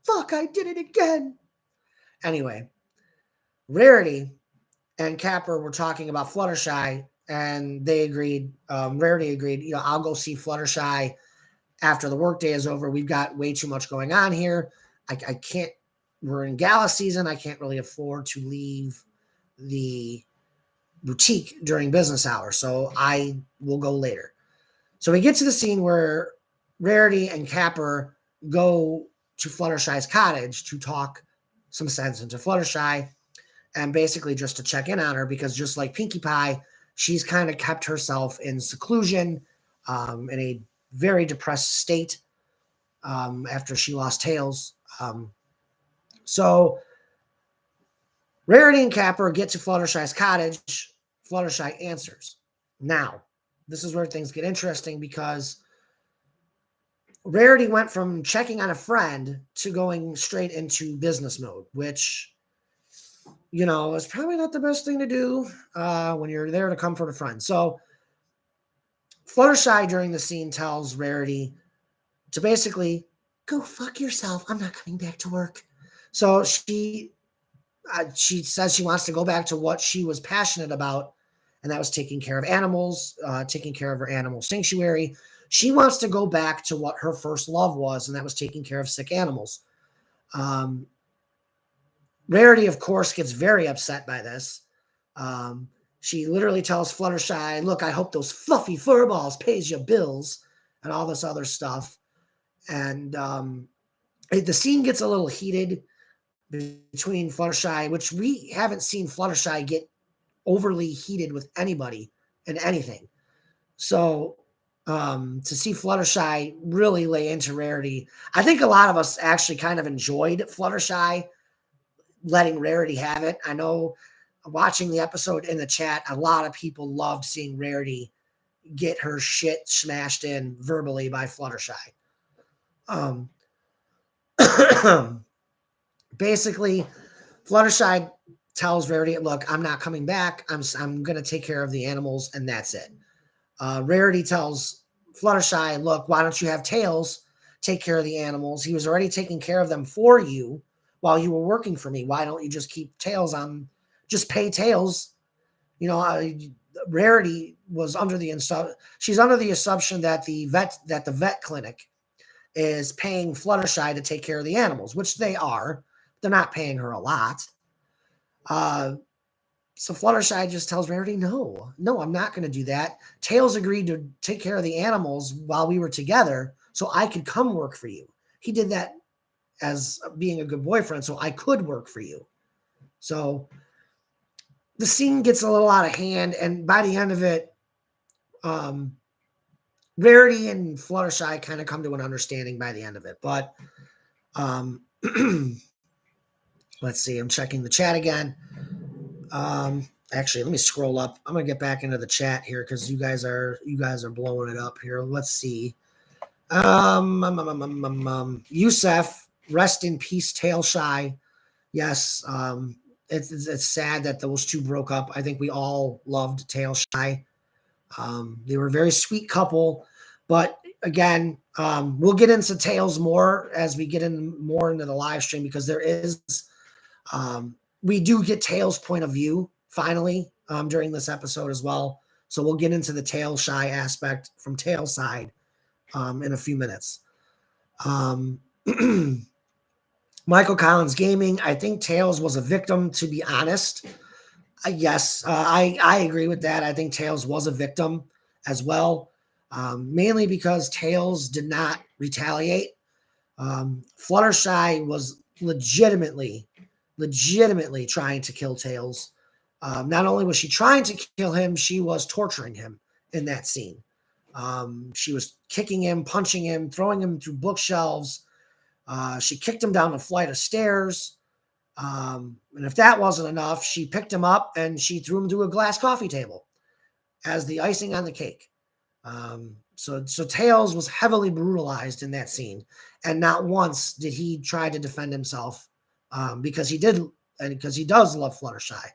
Fuck, I did it again. Anyway, Rarity and Capper were talking about Fluttershy, and they agreed. Rarity agreed, you know, I'll go see Fluttershy after the workday is over. We've got way too much going on here. I can't, we're in gala season. I can't really afford to leave the boutique during business hours. So I will go later. So we get to the scene where Rarity and Capper go to Fluttershy's cottage to talk some sense into Fluttershy, and basically just to check in on her, because just like Pinkie Pie, she's kind of kept herself in seclusion, in a very depressed state, after she lost Tails. So Rarity and Capper get to Fluttershy's cottage. Fluttershy answers. Now, this is where things get interesting, because Rarity went from checking on a friend to going straight into business mode, which, is probably not the best thing to do when you're there to comfort a friend. So Fluttershy during the scene tells Rarity to basically go fuck yourself. I'm not coming back to work. So she says she wants to go back to what she was passionate about, and that was taking care of animals, taking care of her animal sanctuary. She wants to go back to what her first love was, and that was taking care of sick animals. Rarity, of course, gets very upset by this. She literally tells Fluttershy, look, I hope those fluffy furballs pays your bills, and all this other stuff. And the scene gets a little heated between Fluttershy, which we haven't seen Fluttershy get overly heated with anybody in anything. So to see Fluttershy really lay into Rarity, I think a lot of us actually kind of enjoyed Fluttershy letting Rarity have it. I know watching the episode in the chat, a lot of people loved seeing Rarity get her shit smashed in verbally by Fluttershy. Basically, Fluttershy tells Rarity, look, I'm not coming back. I'm going to take care of the animals, and that's it. Rarity tells Fluttershy, look, why don't you have Tails take care of the animals? He was already taking care of them for you while you were working for me. Why don't you just keep Tails on, just pay Tails? Rarity was under the assumption that the vet clinic is paying Fluttershy to take care of the animals, which they are. They're not paying her a lot. So Fluttershy just tells Rarity, no, I'm not going to do that. Tails agreed to take care of the animals while we were together so I could come work for you. He did that as being a good boyfriend so I could work for you. So the scene gets a little out of hand, and by the end of it, Rarity and Fluttershy kind of come to an understanding by the end of it. But let's see, I'm checking the chat again. Actually, let me scroll up. I'm gonna get back into the chat here because you guys are blowing it up here. Let's see. Yusef, rest in peace, Tailshy. Yes, it's sad that those two broke up. I think we all loved Tailshy. They were a very sweet couple, but again, we'll get into Tails more as we get more into the live stream, because there is, we do get Tails' point of view finally during this episode as well. So we'll get into the Tailshy aspect from Tails' side in a few minutes. Michael Collins Gaming, I think Tails was a victim, to be honest. Yes, I agree with that. I think Tails was a victim as well, mainly because Tails did not retaliate. Fluttershy was legitimately trying to kill Tails. Not only was she trying to kill him, she was torturing him in that scene. She was kicking him, punching him, throwing him through bookshelves. She kicked him down a flight of stairs. And if that wasn't enough, she picked him up and she threw him to a glass coffee table as the icing on the cake. So Tails was heavily brutalized in that scene, and not once did he try to defend himself, because he does love Fluttershy.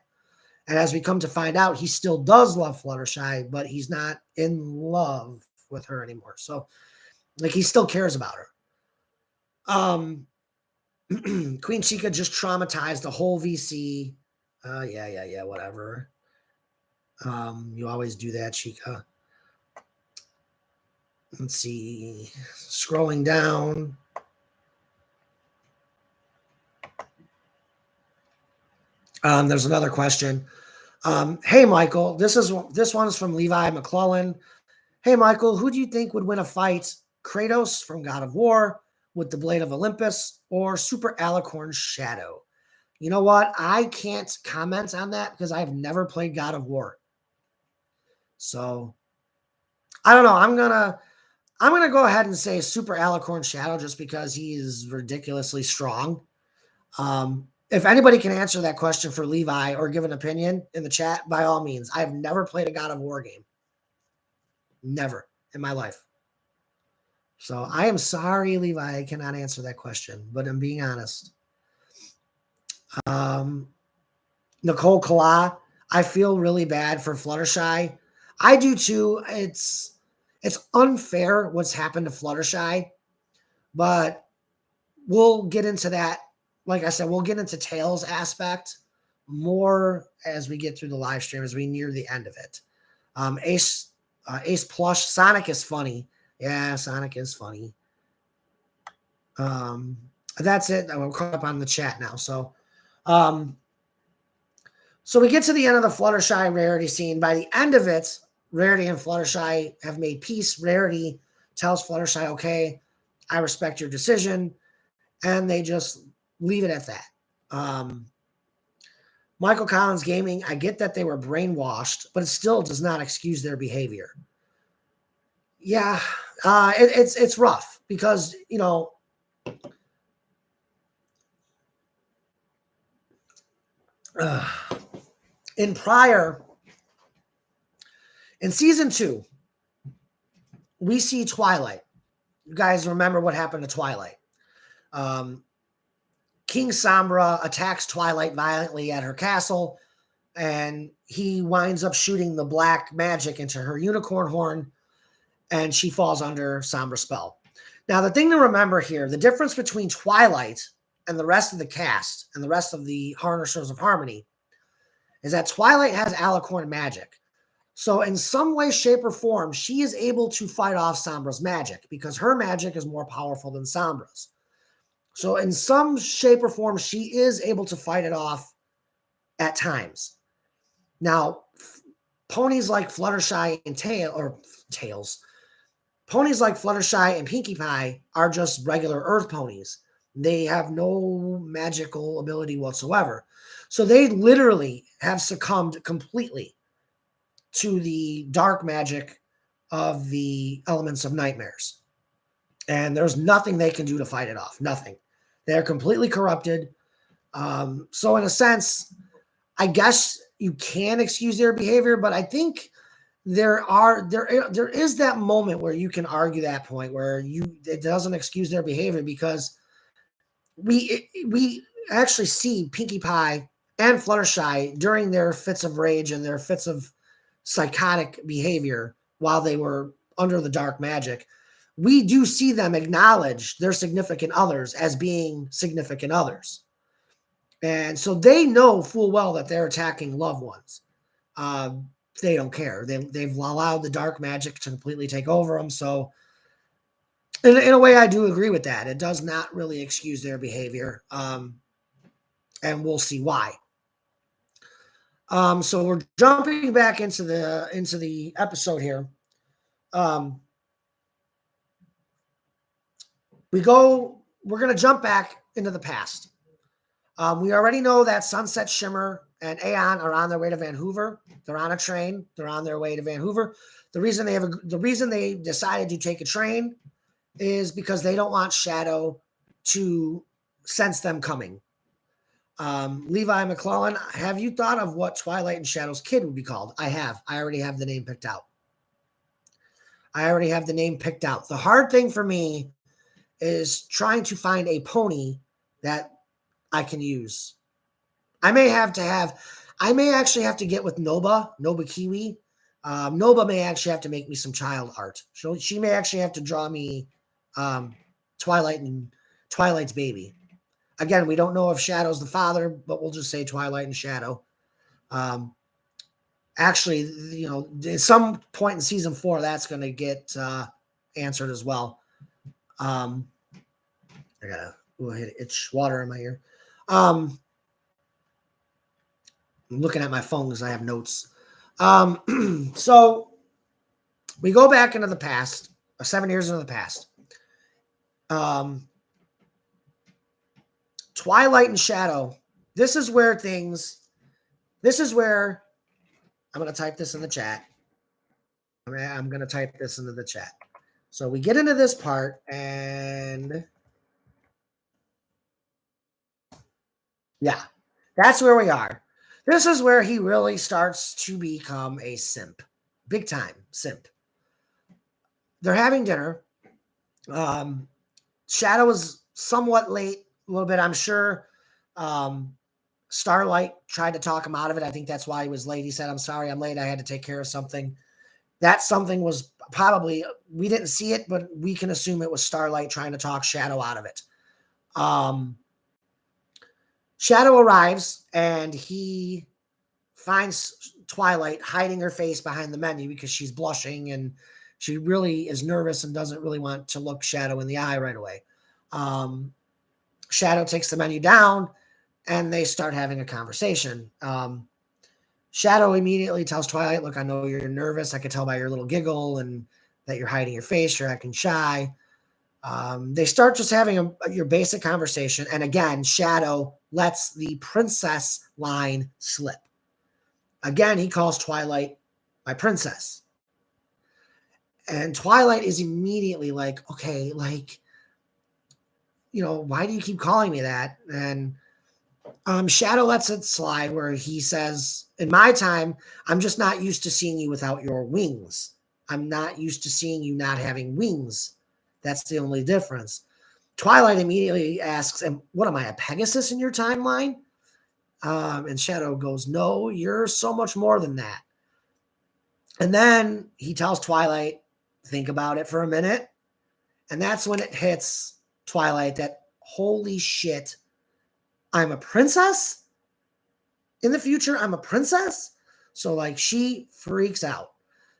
And as we come to find out, he still does love Fluttershy, but he's not in love with her anymore. So, like, he still cares about her. Queen Chica just traumatized the whole VC. Yeah, whatever. You always do that, Chica. Let's see. Scrolling down. There's another question. Hey, Michael, this one is from Levi McClellan. Hey, Michael, who do you think would win a fight? Kratos from God of War with the Blade of Olympus, or Super Alicorn's Shadow? You know what? I can't comment on that because I've never played God of War. So I don't know. I'm gonna go ahead and say Super Alicorn Shadow just because he is ridiculously strong. If anybody can answer that question for Levi or give an opinion in the chat, by all means. I have never played a God of War game. Never in my life. So I am sorry, Levi, I cannot answer that question, but I'm being honest. Nicole Kala, I feel really bad for Fluttershy. I do too. It's unfair what's happened to Fluttershy, but we'll get into that. Like I said, we'll get into Tails aspect more as we get through the live stream, as we near the end of it. Ace Plush, Sonic is funny. Yeah, Sonic is funny. That's it. I'm caught up on the chat now. So we get to the end of the Fluttershy Rarity scene. By the end of it, Rarity and Fluttershy have made peace. Rarity tells Fluttershy, okay, I respect your decision. And they just leave it at that. Michael Collins Gaming, I get that they were brainwashed, but it still does not excuse their behavior. Yeah, it's rough because, you know, in season 2, we see Twilight. You guys remember what happened to Twilight. King Sombra attacks Twilight violently at her castle, and he winds up shooting the black magic into her unicorn horn, and she falls under Sombra's spell. Now, the thing to remember here, the difference between Twilight and the rest of the cast and the rest of the Harnessers of Harmony is that Twilight has Alicorn magic. So in some way, shape, or form, she is able to fight off Sombra's magic because her magic is more powerful than Sombra's. So in some shape or form, she is able to fight it off at times. Now, ponies like Fluttershy and Tails, ponies like Fluttershy and Pinkie Pie are just regular Earth ponies. They have no magical ability whatsoever. So they literally have succumbed completely to the dark magic of the elements of nightmares. And there's nothing they can do to fight it off. Nothing. They're completely corrupted. So in a sense, I guess you can excuse their behavior, but I think there is that moment where you can argue that point where it doesn't excuse their behavior because we actually see Pinkie Pie and Fluttershy during their fits of rage and their fits of psychotic behavior while they were under the dark magic. We do see them acknowledge their significant others as being significant others. And so they know full well that they're attacking loved ones. They don't care. They've allowed the dark magic to completely take over them. So in a way, I do agree with that. It does not really excuse their behavior. And we'll see why. So we're jumping back into the episode here. We're going to jump back into the past. We already know that Sunset Shimmer and Aeon are on their way to Vancouver. They're on a train. They're on their way to Vancouver. The reason they decided to take a train is because they don't want Shadow to sense them coming. Levi McClellan, have you thought of what Twilight and Shadow's kid would be called? I have. I already have the name picked out. The hard thing for me is trying to find a pony that I can use. I may actually have to get with Noba Kiwi. Noba may actually have to make me some child art. She may actually have to draw me Twilight and Twilight's baby. Again, we don't know if Shadow's the father, but we'll just say Twilight and Shadow. Actually, you know, at some point in season 4, that's going to get answered as well. I gotta hit itch water in my ear. I'm looking at my phone because I have notes. So we go back into the past, 7 years into the past. Twilight and Shadow this is where I'm going to type this in the chat. I'm going to type this into the chat. So we get into this part, and yeah, that's where we are. This is where he really starts to become a simp. Big time simp. They're having dinner. Shadow is somewhat late, a little bit, I'm sure. Starlight tried to talk him out of it. I think that's why he was late. He said, I'm sorry, I'm late. I had to take care of something. That something was probably, we didn't see it, but we can assume it was Starlight trying to talk Shadow out of it. Shadow arrives, and he finds Twilight hiding her face behind the menu because she's blushing, and she really is nervous and doesn't really want to look Shadow in the eye right away. Shadow takes the menu down, and they start having a conversation. Shadow immediately tells Twilight, look, I know you're nervous. I could tell by your little giggle and that you're hiding your face. You're acting shy. They start just having your basic conversation. And again, Shadow lets the princess line slip. Again, he calls Twilight my princess. And Twilight is immediately like, okay, like, you know, why do you keep calling me that? And Shadow lets it slide where he says, in my time, I'm just not used to seeing you without your wings. I'm not used to seeing you not having wings. That's the only difference. Twilight immediately asks, and what am I, a Pegasus in your timeline? And Shadow goes, no, you're so much more than that. And then he tells Twilight, think about it for a minute. And that's when it hits Twilight that, holy shit, I'm a princess? In the future, I'm a princess? So, like, she freaks out.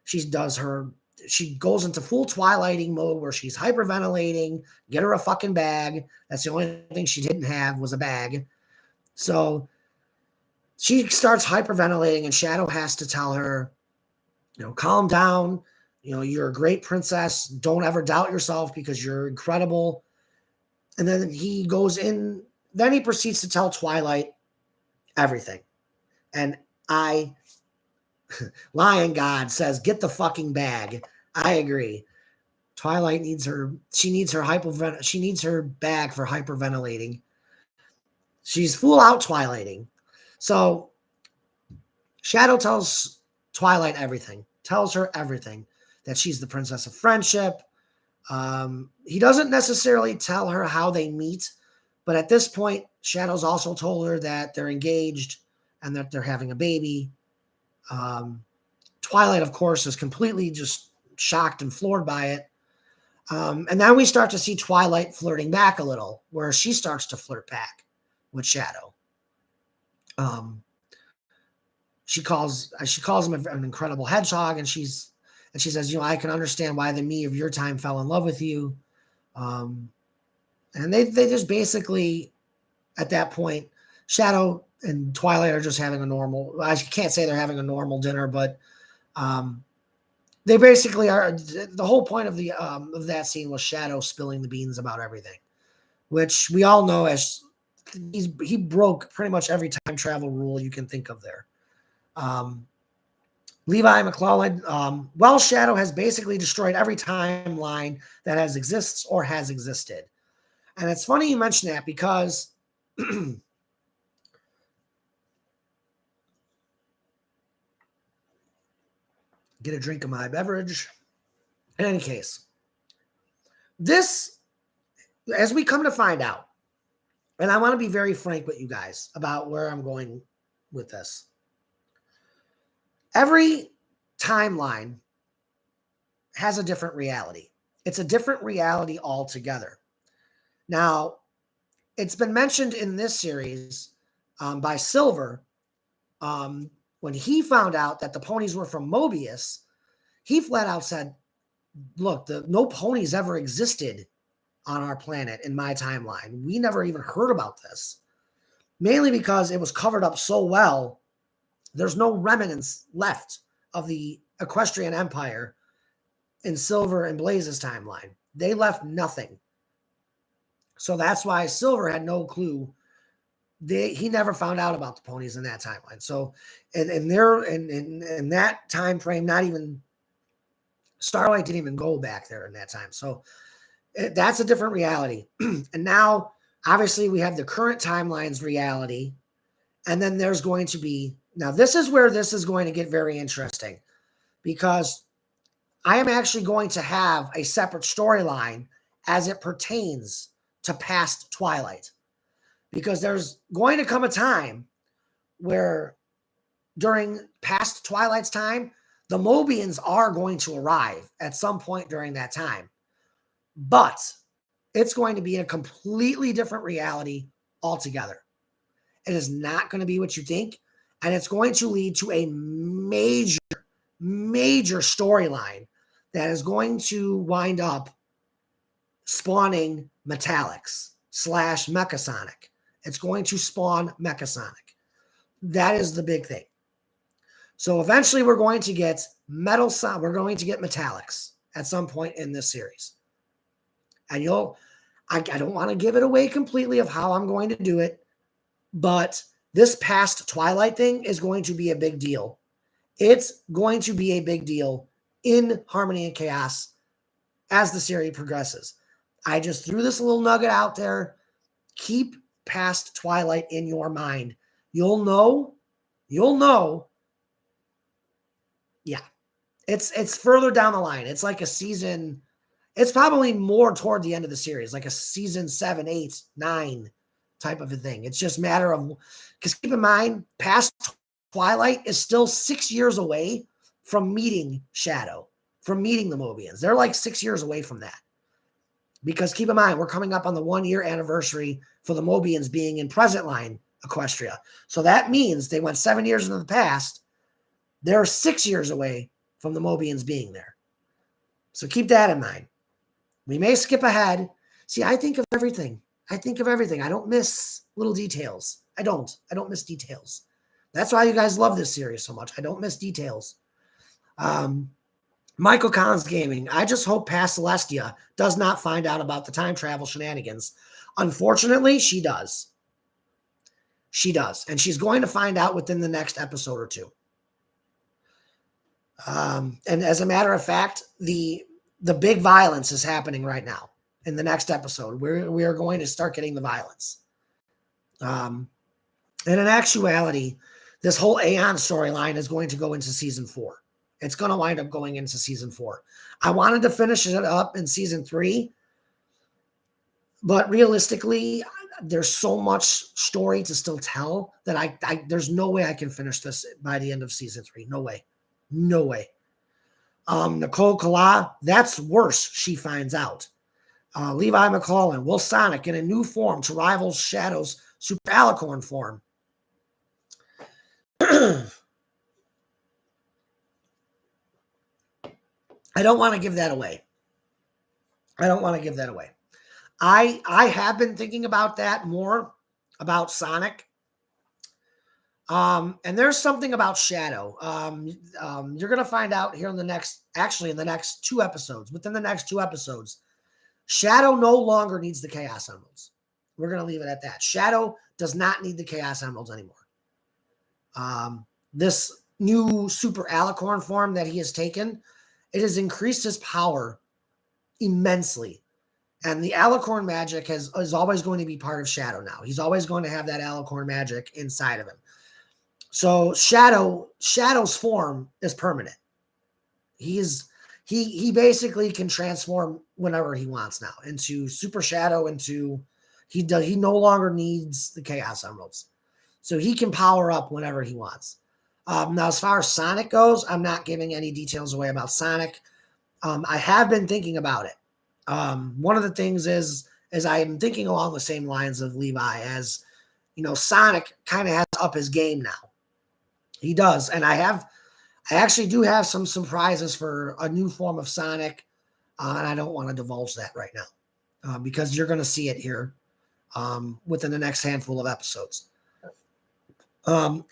She goes into full Twilighting mode where she's hyperventilating, get her a fucking bag. That's the only thing she didn't have was a bag. So she starts hyperventilating, and Shadow has to tell her, you know, calm down. You know, you're a great princess. Don't ever doubt yourself because you're incredible. And then he goes in, then he proceeds to tell Twilight everything. And Lion God says, get the fucking bag. I agree. Twilight needs her bag for hyperventilating. She's full out Twilighting. So Shadow tells Twilight everything, tells her everything, that she's the princess of friendship. He doesn't necessarily tell her how they meet, but at this point, Shadow's also told her that they're engaged and that they're having a baby. Twilight, of course, is completely just shocked and floored by it. And then we start to see Twilight flirting back a little, where she starts to flirt back with Shadow. She calls him an incredible hedgehog, and she says, you know, I can understand why the me of your time fell in love with you. And they just basically, at that point, Shadow and Twilight are just having a normal, I can't say they're having a normal dinner, but they basically are. The whole point of that scene was Shadow spilling the beans about everything, which we all know as he broke pretty much every time travel rule you can think of there. Levi McClellan, well, Shadow has basically destroyed every timeline that exists or has existed. And it's funny you mention that because get a drink of my beverage. In any case, this, as we come to find out, and I want to be very frank with you guys about where I'm going with this. Every timeline has a different reality. It's a different reality altogether. Now, it's been mentioned in this series by Silver. When he found out that the ponies were from Mobius, he flat out said, look, no ponies ever existed on our planet in my timeline. We never even heard about this. Mainly because it was covered up so well, there's no remnants left of the Equestrian Empire in Silver and Blaze's timeline. They left nothing. So that's why Silver had no clue he never found out about the ponies in that timeline. So, and there in that time frame, not even Starlight didn't even go back there in that time. So that's a different reality. And now, obviously, we have the current timeline's reality, and then there's going to be, now this is where this is going to get very interesting, because I am actually going to have a separate storyline as it pertains to past Twilight, because there's going to come a time where during past Twilight's time, the Mobians are going to arrive at some point during that time, but it's going to be in a completely different reality altogether. It is not going to be what you think, and it's going to lead to a major storyline that is going to wind up spawning Metallics / Mechasonic. It's going to spawn Mechasonic. That is the big thing. So eventually we're going to get we're going to get Metallics at some point in this series. And I don't want to give it away completely of how I'm going to do it, but this past Twilight thing is going to be a big deal. It's going to be a big deal in Harmony and Chaos as the series progresses. I just threw this little nugget out there. Keep past Twilight in your mind. You'll know. Yeah. It's further down the line. It's like a season. It's probably more toward the end of the series, like a season 7, 8, 9 type of a thing. It's just a matter of, because keep in mind, past Twilight is still 6 years away from meeting Shadow, from meeting the Mobians. They're like 6 years away from that. Because keep in mind, we're coming up on the 1-year anniversary for the Mobians being in present line Equestria. So that means they went 7 years into the past. They're 6 years away from the Mobians being there. So keep that in mind. We may skip ahead. See, I think of everything. I don't miss little details. I don't miss details. That's why you guys love this series so much. I don't miss details. Michael Collins Gaming. I just hope past Celestia does not find out about the time travel shenanigans. Unfortunately, she does. And she's going to find out within the next episode or two. And as a matter of fact, the big violence is happening right now. In the next episode, we are going to start getting the violence. And in actuality, this whole Aeon storyline is going to go into season 4. It's going to wind up going into season 4. I wanted to finish it up in season 3, but realistically, there's so much story to still tell that there's no way I can finish this by the end of season 3. No way. Nicole Kala, that's worse. She finds out. Levi McClellan, will Sonic in a new form to rival Shadow's Super Alicorn form? I don't want to give that away. I have been thinking about that more, about Sonic. And there's something about Shadow. You're going to find out here in the next 2 episodes. Within the next 2 episodes, Shadow no longer needs the Chaos Emeralds. We're going to leave it at that. Shadow does not need the Chaos Emeralds anymore. This new Super Alicorn form that he has taken, it has increased his power immensely. And the Alicorn magic is always going to be part of Shadow now. He's always going to have that Alicorn magic inside of him. So Shadow's form is permanent. He basically can transform whenever he wants now into Super Shadow. He no longer needs the Chaos Emeralds, so he can power up whenever he wants. Now, as far as Sonic goes, I'm not giving any details away about Sonic. I have been thinking about it. One of the things is I am thinking along the same lines of Levi, as Sonic kind of has to up his game now. He does, and I actually do have some surprises for a new form of Sonic, and I don't want to divulge that right now because you're going to see it here within the next handful of episodes.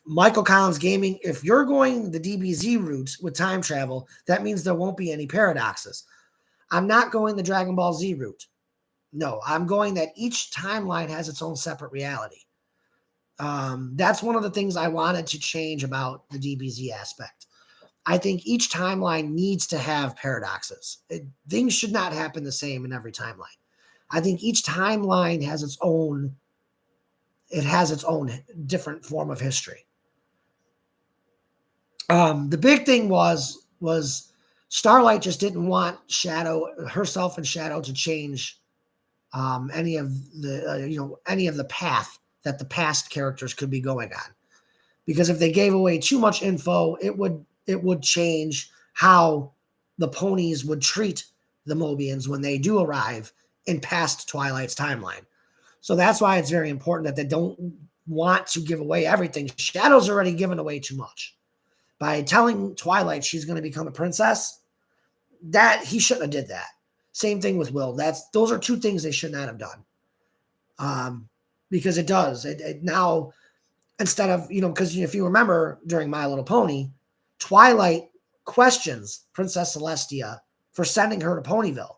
Michael Collins Gaming, if you're going the DBZ route with time travel, that means there won't be any paradoxes. I'm not going the Dragon Ball Z route. No, I'm going that each timeline has its own separate reality. That's one of the things I wanted to change about the DBZ aspect. I think each timeline needs to have paradoxes. Things should not happen the same in every timeline. I think each timeline has its own different form of history. The big thing was Starlight just didn't want herself and Shadow to change any of the path that the past characters could be going on, because if they gave away too much info, it would change how the ponies would treat the Mobians when they do arrive in past Twilight's timeline. So that's why it's very important that they don't want to give away everything. Shadow's already given away too much by telling Twilight she's going to become a princess. That he shouldn't have did that. Same thing with Will. Those are two things they should not have done. Because it does. It now, instead of, because if you remember during My Little Pony, Twilight questions Princess Celestia for sending her to Ponyville,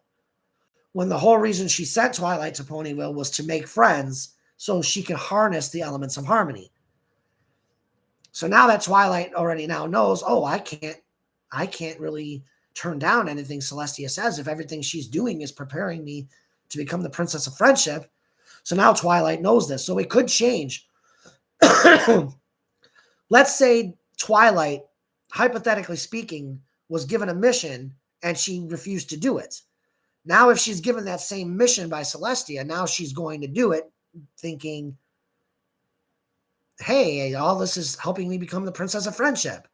when the whole reason she sent Twilight to Ponyville was to make friends so she could harness the elements of harmony. So now that Twilight already now knows, I can't really turn down anything Celestia says if everything she's doing is preparing me to become the Princess of Friendship. So now Twilight knows this. So it could change. Let's say Twilight, hypothetically speaking, was given a mission and she refused to do it. Now, if she's given that same mission by Celestia, now she's going to do it thinking, hey, all this is helping me become the Princess of Friendship.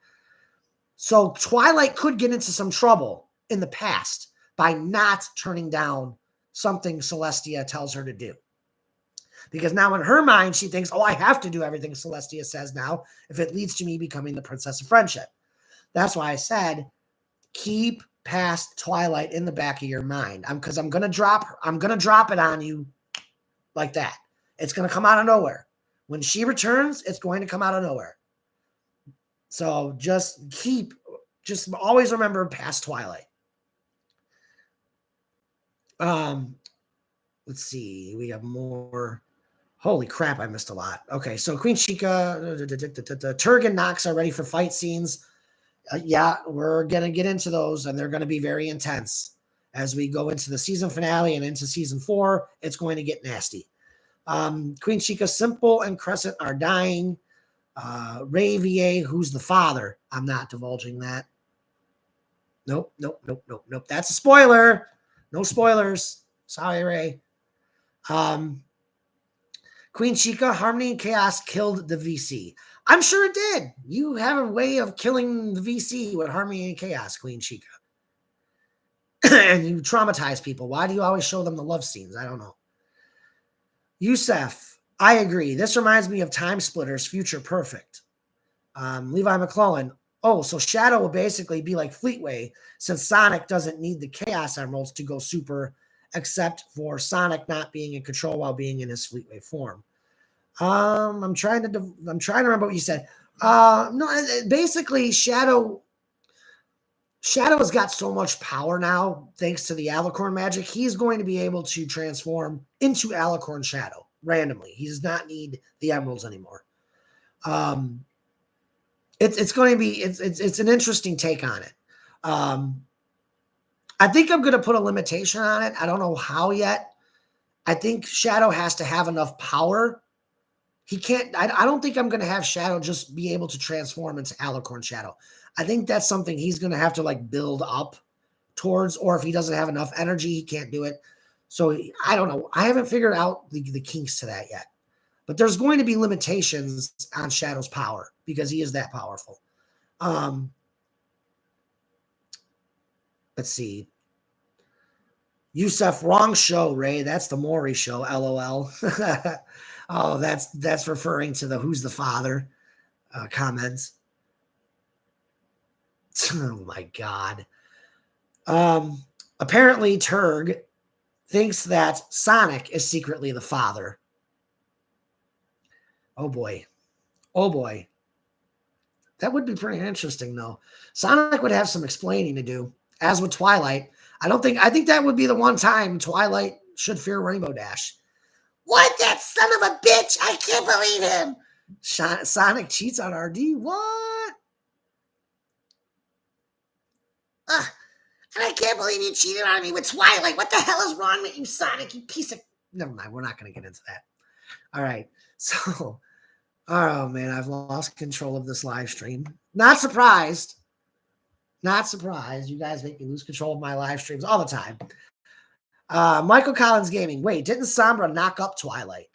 So Twilight could get into some trouble in the past by not turning down something Celestia tells her to do. Because now in her mind, she thinks, I have to do everything Celestia says now if it leads to me becoming the Princess of Friendship. That's why I said, keep past Twilight in the back of your mind. Because I'm going to drop it on you like that. It's going to come out of nowhere. When she returns, it's going to come out of nowhere. So just always remember past Twilight. Let's see. We have more. Holy crap, I missed a lot. Okay, so Queen Chica, Turg and Nox are ready for fight scenes. Yeah, we're going to get into those, and they're going to be very intense. As we go into the season finale and into season 4, it's going to get nasty. Queen Chica, Simple, and Crescent are dying. Ray VA, who's the father? I'm not divulging that. Nope. That's a spoiler. No spoilers. Sorry, Ray. Queen Chica, Harmony and Chaos killed the VC. I'm sure it did. You have a way of killing the VC with Harmony and Chaos, Queen Chica. And you traumatize people. Why do you always show them the love scenes? I don't know. Yusef, I agree. This reminds me of Time Splitters, Future Perfect. Levi McClellan, so Shadow will basically be like Fleetway, since Sonic doesn't need the Chaos Emeralds to go super, except for Sonic not being in control while being in his Fleetway form. I'm trying to remember what you said. No, basically Shadow has got so much power now, thanks to the Alicorn magic. He's going to be able to transform into Alicorn Shadow randomly. He does not need the emeralds anymore. It's going to be it's an interesting take on it. I think I'm going to put a limitation on it. I don't know how yet. I think Shadow has to have enough power. He can't. I don't think I'm going to have Shadow just be able to transform into Alicorn Shadow. I think that's something he's going to have to build up towards, or if he doesn't have enough energy, he can't do it. So I don't know. I haven't figured out the kinks to that yet. But there's going to be limitations on Shadow's power because he is that powerful. Let's see. Yusef, wrong show, Ray. That's the Maury show, LOL. That's referring to the Who's the Father comments. Oh, my God. Apparently, Turg thinks that Sonic is secretly the father. Oh, boy. That would be pretty interesting, though. Sonic would have some explaining to do, as would Twilight. I think that would be the one time Twilight should fear Rainbow Dash. What? That son of a bitch! I can't believe him! Sonic cheats on RD. What? And I can't believe you cheated on me with Twilight. What the hell is wrong with you, Sonic? You piece of... Never mind. We're not going to get into that. All right. So, oh, man, I've lost control of this live stream. Not surprised. Not surprised. You guys make me lose control of my live streams all the time. Michael Collins Gaming. Wait, didn't Sombra knock up Twilight?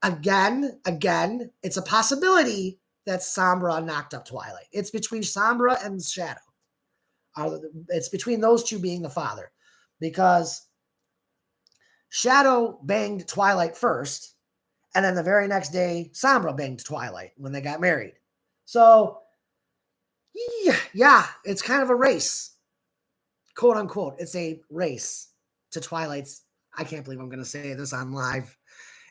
Again, it's a possibility that Sombra knocked up Twilight. It's between Sombra and Shadow. It's between those two being the father. Because Shadow banged Twilight first, and then the very next day, Sombra banged Twilight when they got married. So, yeah, it's kind of a race. Quote unquote. It's a race to Twilight's. I can't believe I'm going to say this on live.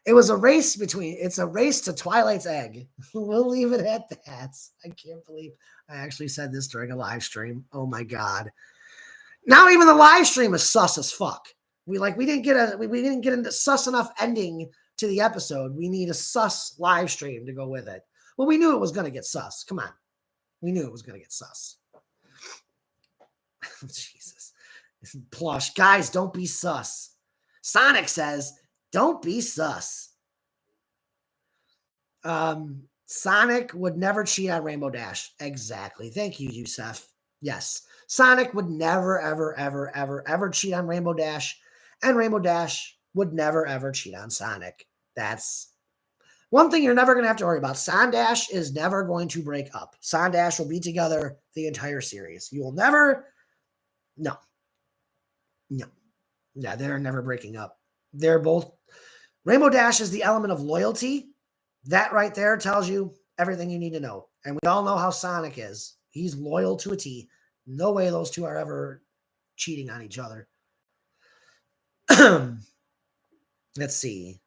It's a race to Twilight's egg. We'll leave it at that. I can't believe I actually said this during a live stream. Oh my God. Now even the live stream is sus as fuck. We didn't get into sus enough ending to the episode. We need a sus live stream to go with it. Well, we knew it was going to get sus. Come on. We knew it was going to get sus. Jesus. Plush. Guys, don't be sus. Sonic says, don't be sus. Sonic would never cheat on Rainbow Dash. Exactly. Thank you, Yusef. Yes. Sonic would never, ever, ever, ever, ever cheat on Rainbow Dash. And Rainbow Dash would never, ever cheat on Sonic. That's one thing you're never going to have to worry about. Sondash is never going to break up. Sondash will be together the entire series. You will never... No. Yeah, they're never breaking up. They're both... Rainbow Dash is the element of loyalty. That right there tells you everything you need to know. And we all know how Sonic is. He's loyal to a T. No way those two are ever cheating on each other. Let's see.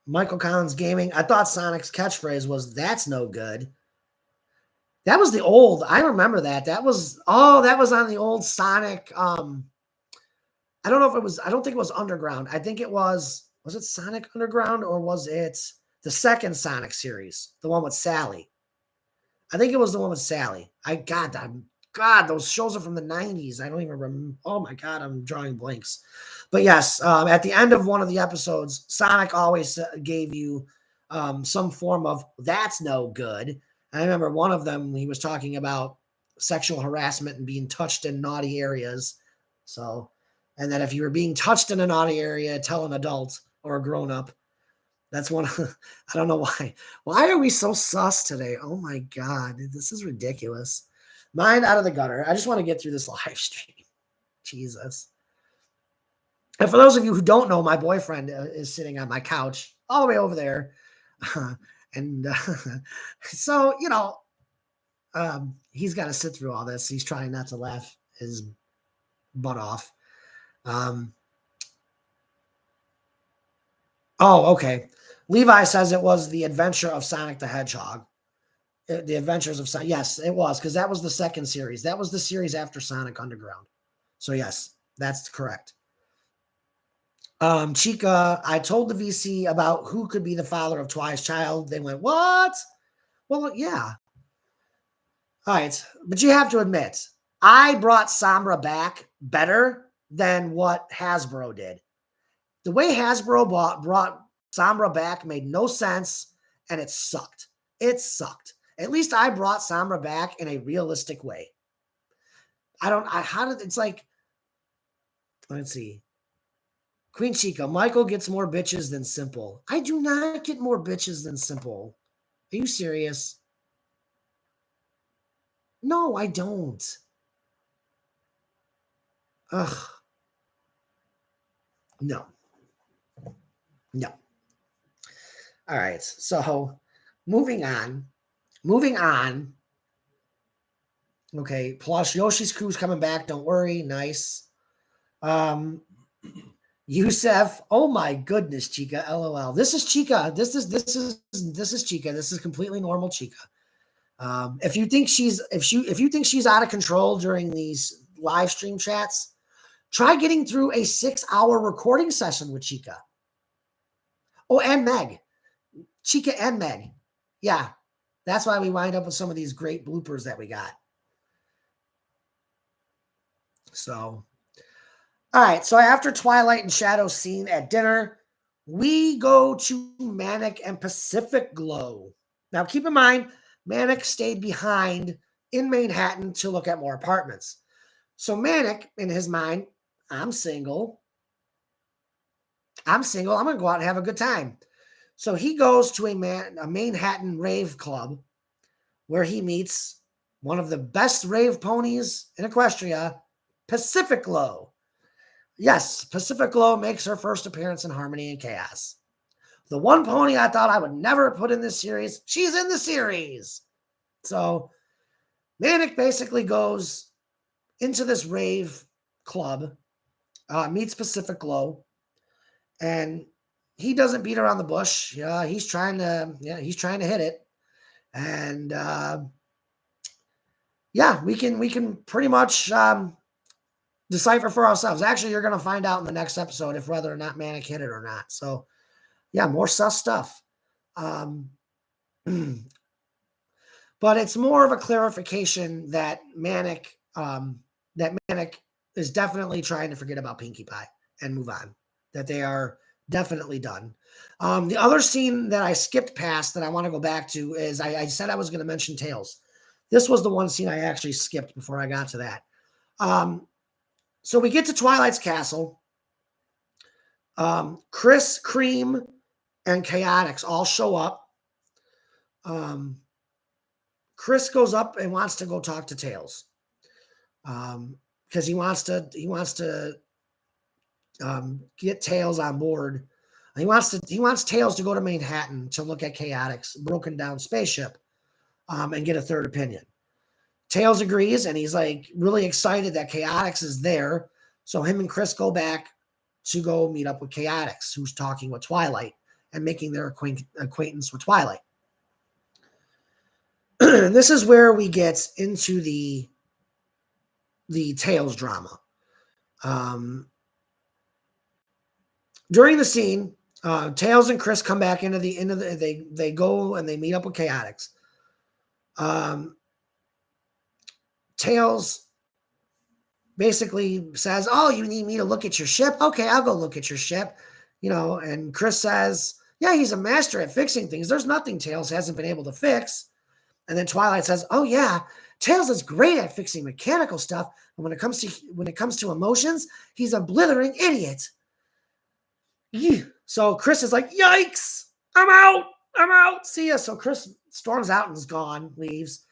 Michael Collins Gaming. I thought Sonic's catchphrase was, "That's no good." That was the old. I remember that. That was on the old Sonic. I don't know if it was. I don't think it was Underground. I think it was. Was it Sonic Underground or was it the second Sonic series, the one with Sally? I think it was the one with Sally. God, those shows are from the 90s. I don't even remember. Oh my God, I'm drawing blanks. But yes, at the end of one of the episodes, Sonic always gave you some form of "that's no good." I remember one of them, he was talking about sexual harassment and being touched in naughty areas. So, and that if you were being touched in a naughty area, tell an adult or a grown-up. That's one. I don't know why. Why are we so sus today? Oh my God, this is ridiculous. Mind out of the gutter. I just want to get through this live stream. Jesus. And for those of you who don't know, my boyfriend is sitting on my couch all the way over there. So, he's got to sit through all this. He's trying not to laugh his butt off. Okay. Levi says it was The Adventure of Sonic the Hedgehog. The Adventures of Sonic. Yes, it was, because that was the second series. That was the series after Sonic Underground. So yes, that's correct. Chica, I told the VC about who could be the father of Twi's child. They went, what? Well, yeah. All right. But you have to admit, I brought Sombra back better than what Hasbro did. The way Hasbro brought Sombra back made no sense, and it sucked. It sucked. At least I brought Sombra back in a realistic way. It's like, let's see. Queen Chica, Michael gets more bitches than Simple. I do not get more bitches than Simple. Are you serious? No, I don't. Ugh. No. All right. So, moving on. Okay. Plus, Yoshi's Crew's coming back. Don't worry. Nice. Yusef, oh my goodness, Chica, LOL. This is Chica. This is Chica. This is completely normal Chica. If you think she's out of control during these live stream chats, try getting through a 6-hour recording session with Chica. Oh, and Meg. Chica and Meg. Yeah, that's why we wind up with some of these great bloopers that we got. So, all right. So after Twilight and Shadow's scene at dinner, we go to Manic and Pacific Glow. Now, keep in mind, Manic stayed behind in Manhattan to look at more apartments. So Manic, in his mind, I'm single. I'm going to go out and have a good time. So he goes to a Manhattan rave club where he meets one of the best rave ponies in Equestria, Pacific Glow. Yes, Pacific Glow makes her first appearance in Harmony and Chaos. The one pony I thought I would never put in this series, she's in the series. So Manic basically goes into this rave club, meets Pacific Glow, and he doesn't beat around the bush. He's trying to hit it. And we can pretty much decipher for ourselves. Actually, you're going to find out in the next episode if whether or not Manic hit it or not. So, yeah, more sus stuff. But it's more of a clarification that Manic is definitely trying to forget about Pinkie Pie and move on. That they are definitely done. The other scene that I skipped past that I want to go back to is I said I was going to mention Tails. This was the one scene I actually skipped before I got to that. So we get to Twilight's castle. Chris, Cream, and Chaotix all show up. Chris goes up and wants to go talk to Tails. Because he wants to get Tails on board. He wants Tails to go to Manhattan to look at Chaotix broken down spaceship and get a third opinion. Tails agrees, and he's like really excited that Chaotix is there. So him and Chris go back to go meet up with Chaotix, who's talking with Twilight and making their acquaintance with Twilight. This is where we get into the Tails drama. During the scene, Tails and Chris come back into the they go and they meet up with Chaotix. Tails basically says, "Oh, you need me to look at your ship? Okay, I'll go look at your ship." And Chris says, "Yeah, he's a master at fixing things. There's nothing Tails hasn't been able to fix." And then Twilight says, "Oh yeah, Tails is great at fixing mechanical stuff, and when it comes to emotions, he's a blithering idiot." So Chris is like, "Yikes! I'm out. See ya." So Chris storms out and is gone, leaves.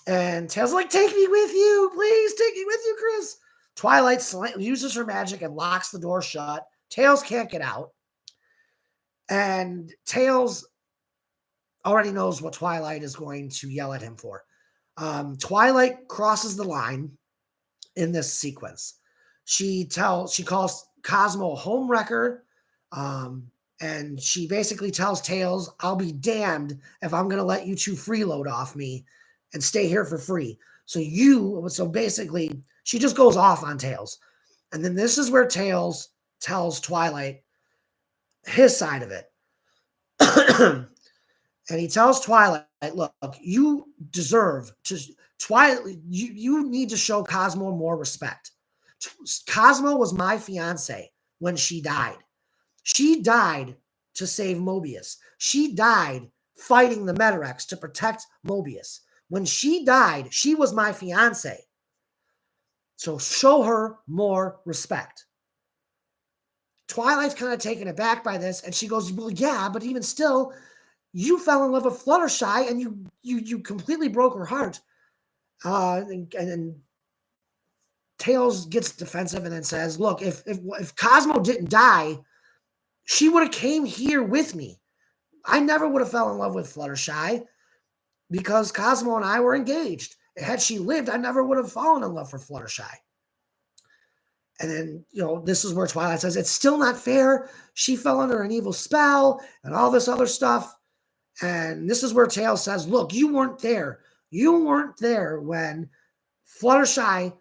And Tails is like, "Take me with you. Please take me with you, Chris." Twilight uses her magic and locks the door shut. Tails can't get out. And Tails already knows what Twilight is going to yell at him for. Twilight crosses the line in this sequence. She calls Cosmo a homewrecker. And she basically tells Tails, "I'll be damned if I'm going to let you two freeload off me and stay here for free." So basically, she just goes off on Tails. And then this is where Tails tells Twilight his side of it. And he tells Twilight, "Look, you deserve to, Twilight, you need to show Cosmo more respect. Cosmo was my fiance when she died. She died to save Mobius. She died fighting the Metarex to protect Mobius. When she died, she was my fiance. So show her more respect." Twilight's kind of taken aback by this, and she goes, "Well, yeah, but even still, you fell in love with Fluttershy, and you completely broke her heart." And then Tails gets defensive and then says, "Look, if Cosmo didn't die, she would have came here with me. I never would have fell in love with Fluttershy because Cosmo and I were engaged. Had she lived, I never would have fallen in love for Fluttershy." And then, this is where Twilight says, "It's still not fair. She fell under an evil spell and all this other stuff." And this is where Tails says, "Look, you weren't there. You weren't there when Fluttershy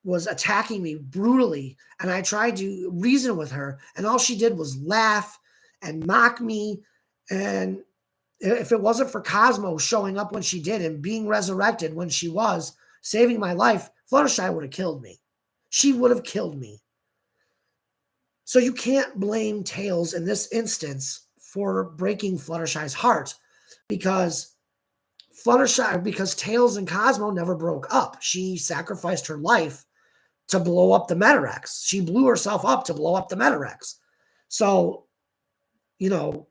was attacking me brutally, and I tried to reason with her, and all she did was laugh and mock me, and If it wasn't for Cosmo showing up when she did and being resurrected when she was, saving my life, Fluttershy would have killed me. She would have killed me. So you can't blame Tails in this instance for breaking Fluttershy's heart because Tails and Cosmo never broke up. She sacrificed her life to blow up the Metarex. She blew herself up to blow up the Metarex. So, you know,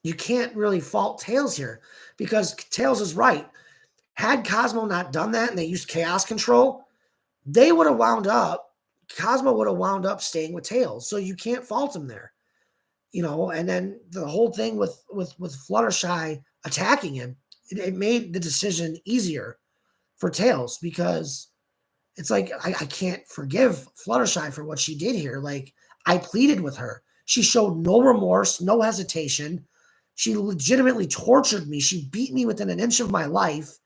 you can't really fault Tails here because Tails is right. Had Cosmo not done that and they used chaos control, they would have wound up, Cosmo would have wound up staying with Tails. So you can't fault him there. You know, and then the whole thing with Fluttershy attacking him, it made the decision easier for Tails because it's like I can't forgive Fluttershy for what she did here. Like, I pleaded with her. She showed no remorse, no hesitation. She legitimately tortured me. She beat me within an inch of my life.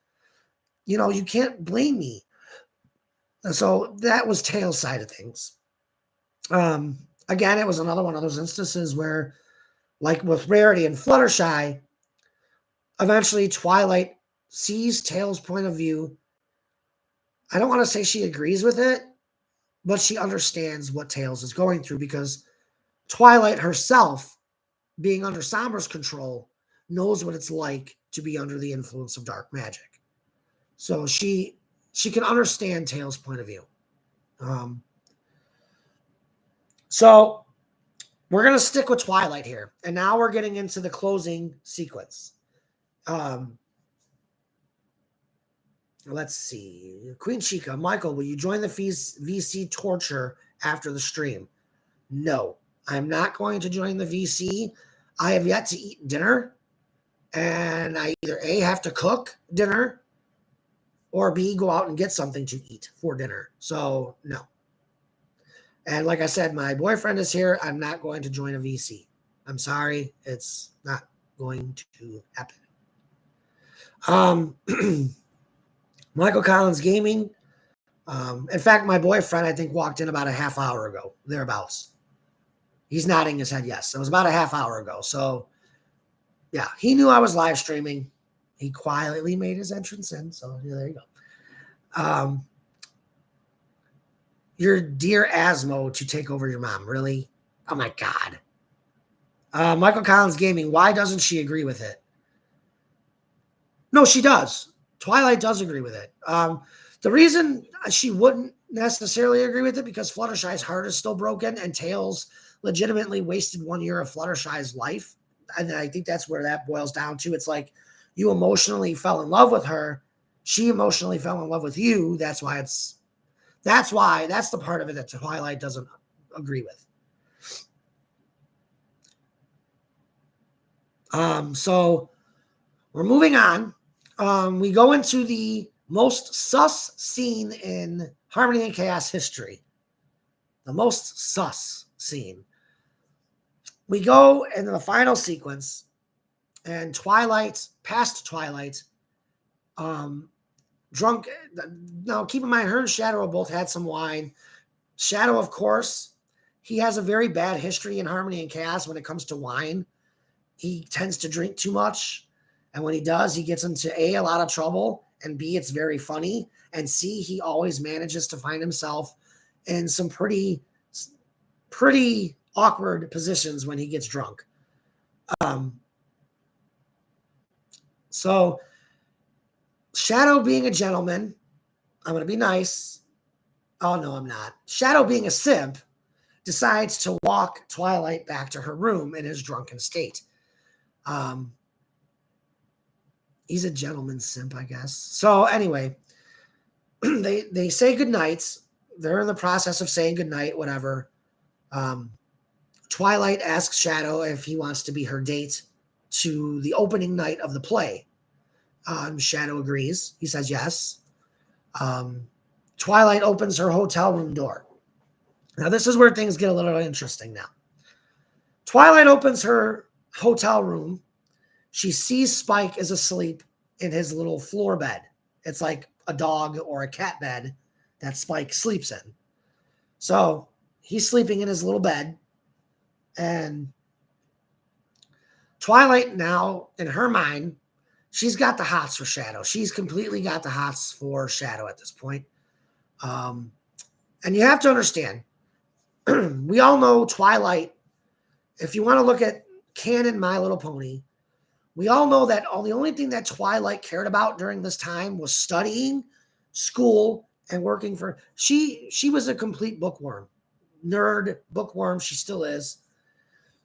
You know, you can't blame me. So that was Tails' side of things. Again, it was another one of those instances where, like with Rarity and Fluttershy, eventually Twilight sees Tails' point of view. I don't want to say she agrees with it, but she understands what Tails is going through because Twilight herself, being under Sombra's control, knows what it's like to be under the influence of dark magic. So she can understand Tails' point of view. So we're going to stick with Twilight here. And now we're getting into the closing sequence. Let's see. Queen Chica, Michael, will you join the VC torture after the stream? No, I'm not going to join the VC. I have yet to eat dinner. And I either A, have to cook dinner, or B, go out and get something to eat for dinner. So, no. And like I said, my boyfriend is here. I'm not going to join a VC. I'm sorry. It's not going to happen. Michael Collins Gaming. In fact, my boyfriend, I think, walked in about a half hour ago, thereabouts. He's nodding his head yes. It was about a half hour ago. So, yeah, he knew I was live streaming. He quietly made his entrance in. So, yeah, there you go. Your dear Asmo to take over your mom. Really? Oh, my God. Michael Collins Gaming. Why doesn't she agree with it? No, she does. Twilight does agree with it. The reason she wouldn't necessarily agree with it because Fluttershy's heart is still broken and Tails legitimately wasted 1 year of Fluttershy's life. And I think that's where that boils down to. It's like you emotionally fell in love with her. She emotionally fell in love with you. That's the part of it that Twilight doesn't agree with. So we're moving on. We go into the most sus scene in Harmony and Chaos history. The most sus scene. We go into the final sequence, and Twilight, past Twilight, drunk. Now, keep in mind, her and Shadow both had some wine. Shadow, of course, he has a very bad history in Harmony and Chaos when it comes to wine. He tends to drink too much. And when he does, he gets into A, a lot of trouble, and B, it's very funny, and C, he always manages to find himself in some pretty awkward positions when he gets drunk. So Shadow being a gentleman, I'm going to be nice. Oh, no, I'm not. Shadow being a simp decides to walk Twilight back to her room in his drunken state. He's a gentleman simp, I guess. So anyway, they say goodnight. They're in the process of saying goodnight, whatever. Twilight asks Shadow if he wants to be her date to the opening night of the play. Shadow agrees. He says yes. Twilight opens her hotel room door. Now, this is where things get a little interesting now. Twilight opens her hotel room. She sees Spike is asleep in his little floor bed. It's like a dog or a cat bed that Spike sleeps in. So he's sleeping in his little bed. And Twilight now, in her mind, she's got the hots for Shadow. She's completely got the hots for Shadow at this point. And you have to understand, we all know Twilight. If you want to look at canon My Little Pony, we all know that the only thing that Twilight cared about during this time was studying, school, and working for. She was a complete bookworm, nerd bookworm. She still is.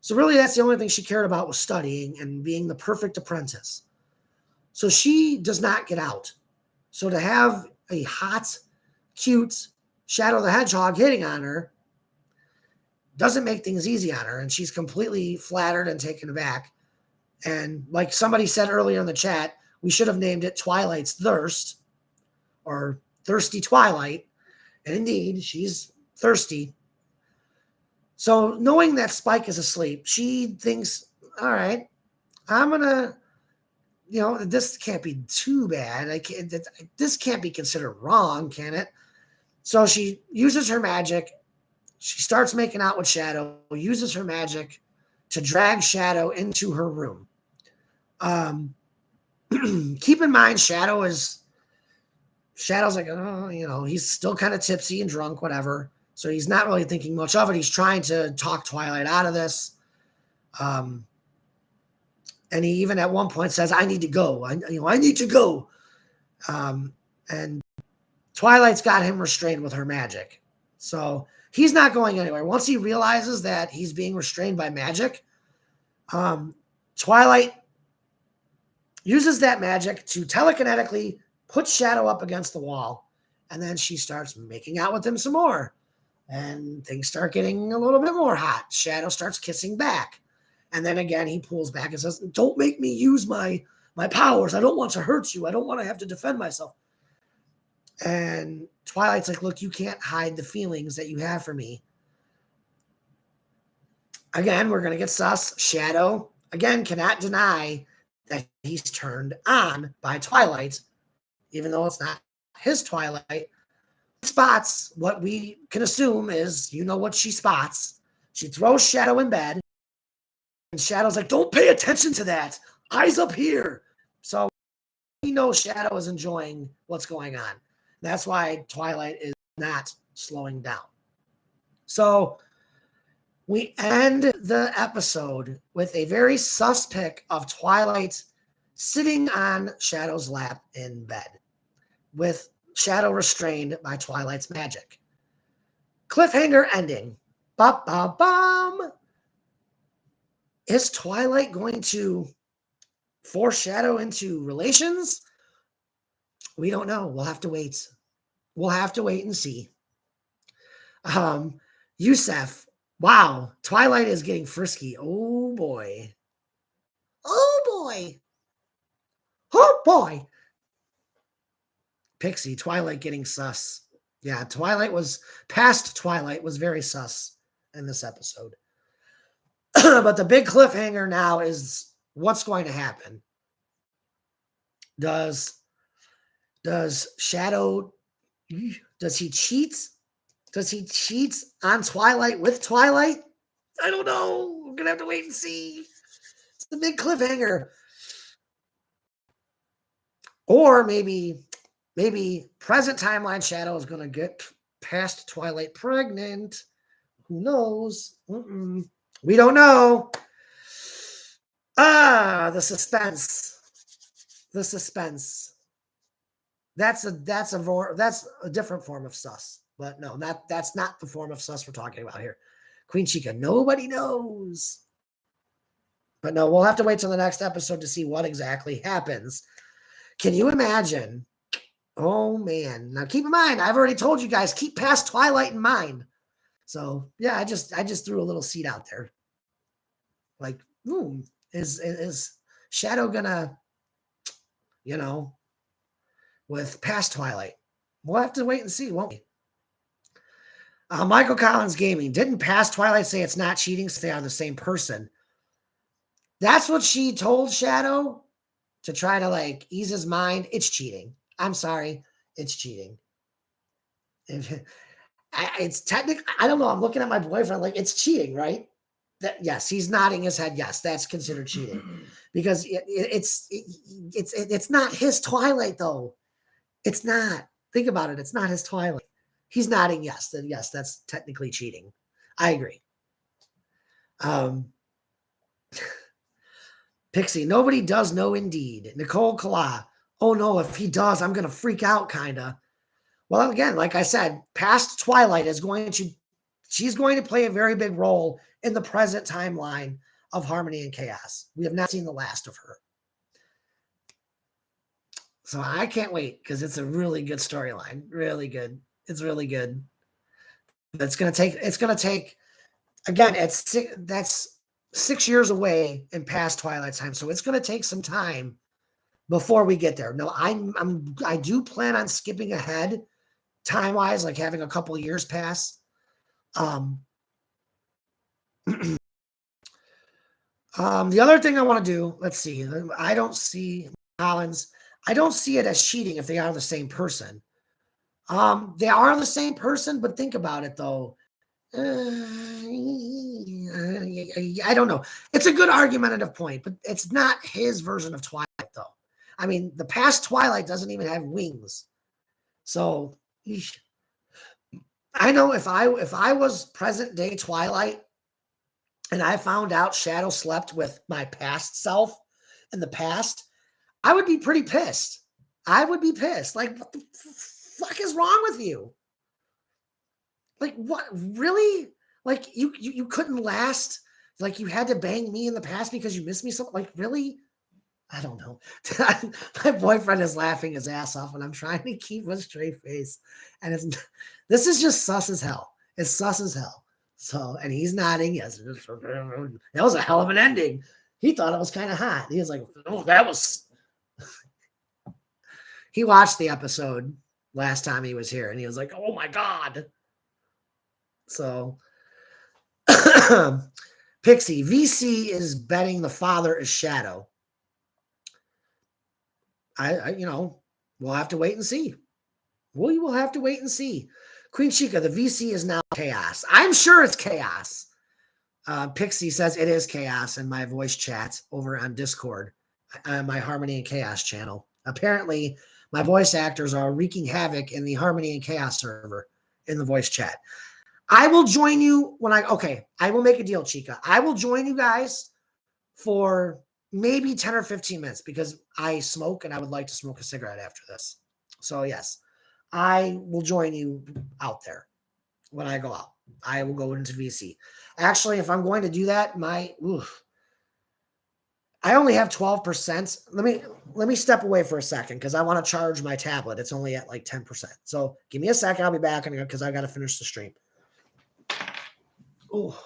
So really, that's the only thing she cared about was studying and being the perfect apprentice. So she does not get out. So to have a hot, cute Shadow the Hedgehog hitting on her doesn't make things easy on her. And she's completely flattered and taken aback. And like somebody said earlier in the chat, we should have named it Twilight's Thirst or Thirsty Twilight. And indeed, she's thirsty. So knowing that Spike is asleep, she thinks, all right, I'm going to, this can't be too bad. This can't be considered wrong, can it? So she uses her magic. She starts making out with Shadow, uses her magic to drag Shadow into her room. Keep in mind, Shadow's like, he's still kind of tipsy and drunk, whatever. So he's not really thinking much of it. He's trying to talk Twilight out of this. And he even at one point says, I need to go. I need to go. And Twilight's got him restrained with her magic. So he's not going anywhere. Once he realizes that he's being restrained by magic, Twilight uses that magic to telekinetically put Shadow up against the wall. And then she starts making out with him some more. And things start getting a little bit more hot. Shadow starts kissing back. And then again, he pulls back and says, don't make me use my powers. I don't want to hurt you. I don't want to have to defend myself. And Twilight's like, look, you can't hide the feelings that you have for me. Again, we're going to get sus. Shadow, again, cannot deny that he's turned on by Twilight, even though it's not his Twilight. Spots what we can assume is, what she spots. She throws Shadow in bed, and Shadow's like, don't pay attention to that. Eyes up here. So we know Shadow is enjoying what's going on. That's why Twilight is not slowing down. So we end the episode with a very sus pic of Twilight sitting on Shadow's lap in bed with Shadow restrained by Twilight's magic. Cliffhanger ending. Ba-ba-bum. Is Twilight going to force Shadow into relations? We don't know. We'll have to wait. We'll have to wait and see. Yusef. Wow. Twilight is getting frisky. Oh, boy. Oh, boy. Oh, boy. Pixie, Twilight getting sus. Yeah, past Twilight was very sus in this episode. But the big cliffhanger now is what's going to happen. Does Shadow, does he cheat? Does he cheat on Twilight with Twilight? I don't know. We're going to have to wait and see. It's the big cliffhanger. Or maybe present timeline Shadow is going to get past Twilight pregnant. Who knows? We don't know. The suspense. The suspense. That's a different form of sus. But no, that's not the form of sus we're talking about here. Queen Chica, nobody knows. But no, we'll have to wait till the next episode to see what exactly happens. Can you imagine? Oh, man. Now, keep in mind, I've already told you guys, keep past Twilight in mind. So, yeah, I just threw a little seed out there. Like, is Shadow gonna, with past Twilight? We'll have to wait and see, won't we? Michael Collins Gaming. Didn't past Twilight say it's not cheating, so they are the same person? That's what she told Shadow to try to, ease his mind. It's cheating. I'm sorry. It's cheating. It's technically, I don't know. I'm looking at my boyfriend it's cheating, right? Yes, he's nodding his head. Yes, that's considered cheating because it's not his Twilight though. It's not. Think about it. It's not his Twilight. He's nodding yes. Then yes, that's technically cheating. I agree. Pixie, nobody does know indeed. Nicole Kala. Oh no, if he does, I'm gonna freak out, kinda. Well, again, like I said, past Twilight she's going to play a very big role in the present timeline of Harmony and Chaos. We have not seen the last of her. So I can't wait because it's a really good storyline. Really good. It's really good. It's gonna take again, that's 6 years away in past Twilight time. So it's gonna take some time before we get there. No, I do plan on skipping ahead time-wise, like having a couple of years pass. The other thing I want to do, let's see. I don't see Collins. I don't see it as cheating if they are the same person. They are the same person, but think about it though. I don't know. It's a good argumentative point, but it's not his version of Twilight though. I mean, the past Twilight doesn't even have wings. So I know if I was present day Twilight and I found out Shadow slept with my past self in the past, I would be pretty pissed. I would be pissed. Like, what the fuck is wrong with you? Like, what? Really? Like, you couldn't last? Like, you had to bang me in the past because you missed me so? Like, really? I don't know. My boyfriend is laughing his ass off, and I'm trying to keep a straight face. And this is just sus as hell. It's sus as hell. So, and he's nodding. Yes, that was a hell of an ending. He thought it was kind of hot. He was like, "Oh, that was." He watched the episode last time he was here, and he was like, "Oh my god!" So, Pixie VC is betting the father is Shadow. I we'll have to wait and see. We will have to wait and see. Queen Chica, the VC is now Chaos. I'm sure it's Chaos. Pixie says it is Chaos in my voice chat over on Discord, my Harmony and Chaos channel. Apparently, my voice actors are wreaking havoc in the Harmony and Chaos server in the voice chat. I will join you I will make a deal, Chica. I will join you guys for maybe 10 or 15 minutes because I smoke and I would like to smoke a cigarette after this. So yes, I will join you out there when I go out. I will go into VC. Actually, if I'm going to do that, I only have 12%. Let me step away for a second because I want to charge my tablet. It's only at like 10%. So give me a second. I'll be back because I got to finish the stream. Oh.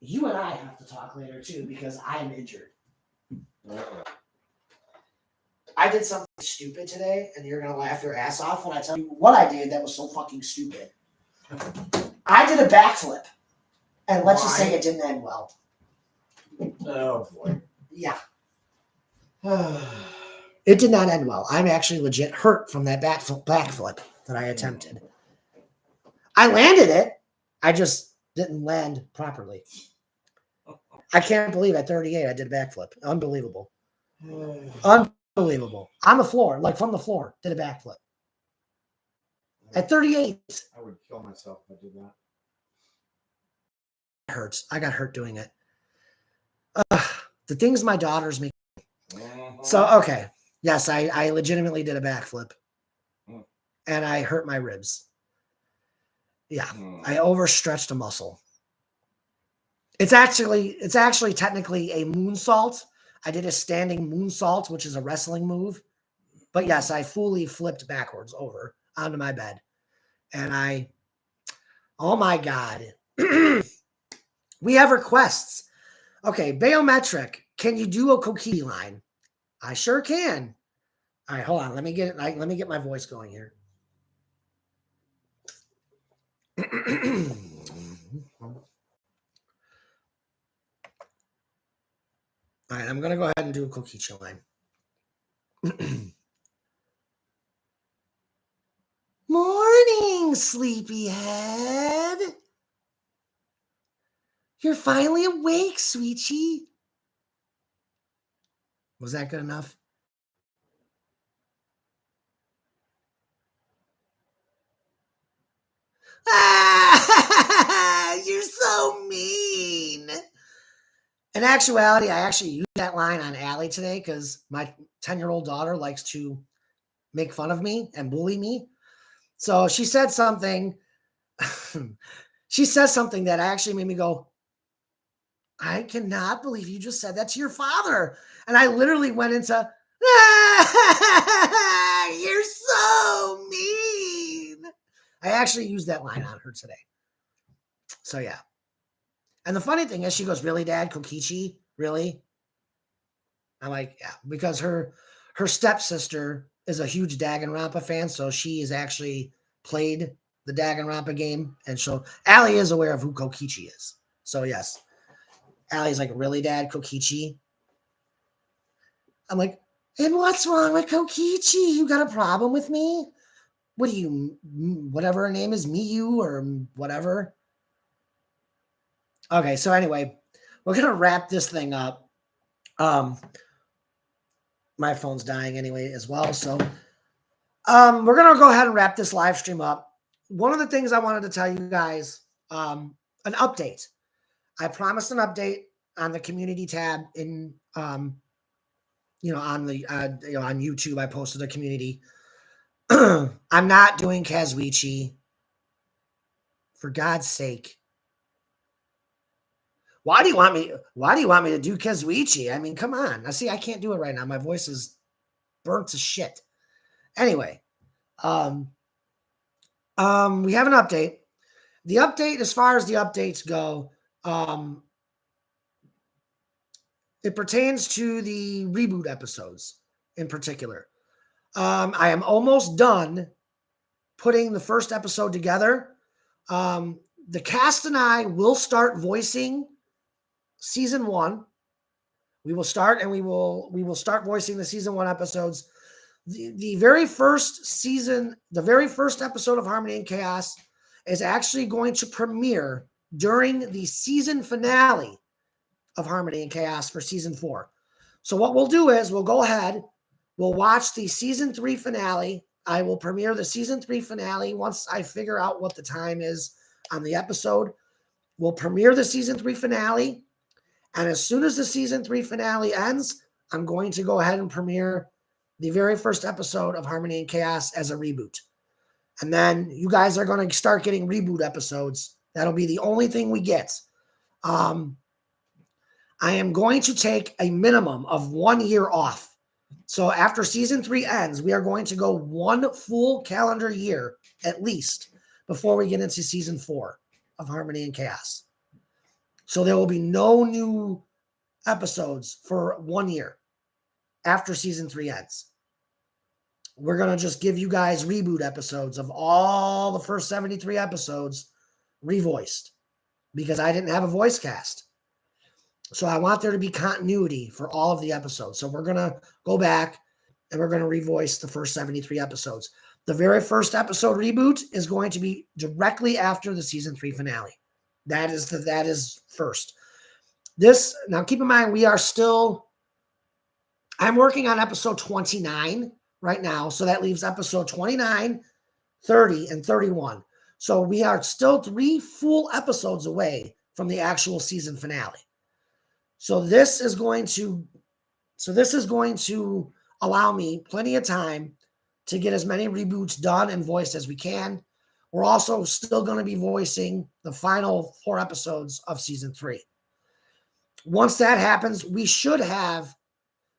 You and I have to talk later too because I am injured. I did something stupid today, and you're gonna laugh your ass off when I tell you what I did that was so fucking stupid. I did a backflip, and let's just say it didn't end well. Oh boy. Yeah. It did not end well. I'm actually legit hurt from that backflip that I attempted. I landed it. I just didn't land properly. I can't believe at 38 I did a backflip. Unbelievable. Unbelievable. On the floor, like from the floor, did a backflip. At 38. I would kill myself if I did that. It hurts. I got hurt doing it. The things my daughters make. So, okay. Yes, I legitimately did a backflip. And I hurt my ribs. Yeah. I overstretched a muscle. It's actually technically a moonsault. I did a standing moonsault, which is a wrestling move. But yes, I fully flipped backwards over onto my bed. And oh my God. We have requests. Okay, Bayometric, can you do a Kokiri line? I sure can. All right, hold on. Let me get my voice going here. All right, I'm going to go ahead and do a Kokichi line. Morning, sleepyhead. You're finally awake, sweetie. Was that good enough? You're so mean. In actuality, I actually used that line on Allie today because my 10-year-old daughter likes to make fun of me and bully me. So she said something. She says something that actually made me go, I cannot believe you just said that to your father. And I literally went into, you're so mean. I actually used that line on her today. So yeah. And the funny thing is, she goes, really, Dad? Kokichi? Really? I'm like, yeah, because her stepsister is a huge Danganronpa fan, so she has actually played the Danganronpa game. And so Allie is aware of who Kokichi is. So yes. Allie's like, really, Dad? Kokichi? I'm like, and what's wrong with Kokichi? You got a problem with me? What do you, whatever her name is, Miyu or whatever? Okay, so anyway, we're going to wrap this thing up. My phone's dying anyway as well. So we're going to go ahead and wrap this live stream up. One of the things I wanted to tell you guys, an update. I promised an update on the community tab in, on the, on YouTube. I posted a community. I'm not doing Kazuichi. For God's sake. Why do you want me to do Kazuichi? I mean, come on. Now, see, I can't do it right now. My voice is burnt to shit. Anyway, we have an update. The update, as far as the updates go, it pertains to the reboot episodes in particular. I am almost done putting the first episode together. The cast and I will start voicing season 1. We will start voicing the season 1 episodes. The very first season, the very first episode of Harmony and Chaos is actually going to premiere during the season finale of Harmony and Chaos for season 4. So what we'll do is we'll go ahead, we'll watch the season 3 finale. I will premiere the season 3 finale once I figure out what the time is on the episode. We'll premiere the season 3 finale. And as soon as the season 3 finale ends, I'm going to go ahead and premiere the very first episode of Harmony and Chaos as a reboot. And then you guys are going to start getting reboot episodes. That'll be the only thing we get. I am going to take a minimum of 1 year off. So after season 3 ends, we are going to go 1 full calendar year at least before we get into season 4 of Harmony and Chaos. So there will be no new episodes for 1 year after season 3 ends. We're going to just give you guys reboot episodes of all the first 73 episodes revoiced because I didn't have a voice cast. So I want there to be continuity for all of the episodes. So we're going to go back and we're going to revoice the first 73 episodes. The very first episode reboot is going to be directly after the season 3 finale. That is first. Now keep in mind, I'm working on episode 29 right now. So that leaves episode 29, 30, and 31. So we are still 3 full episodes away from the actual season finale. So this is going to allow me plenty of time to get as many reboots done and voiced as we can. We're also still going to be voicing the final 4 episodes of season 3. Once that happens, we should have,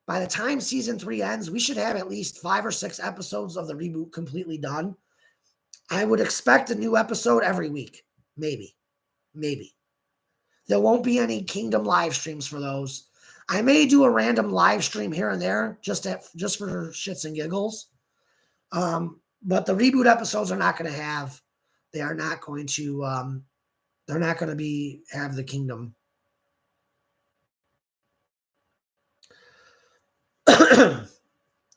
by the time season 3 ends, we should have at least 5 or 6 episodes of the reboot completely done. I would expect a new episode every week. Maybe. There won't be any Kingdom live streams for those. I may do a random live stream here and there just for shits and giggles. But the reboot episodes are not going to have. They are not going to. They're not going to have the Kingdom.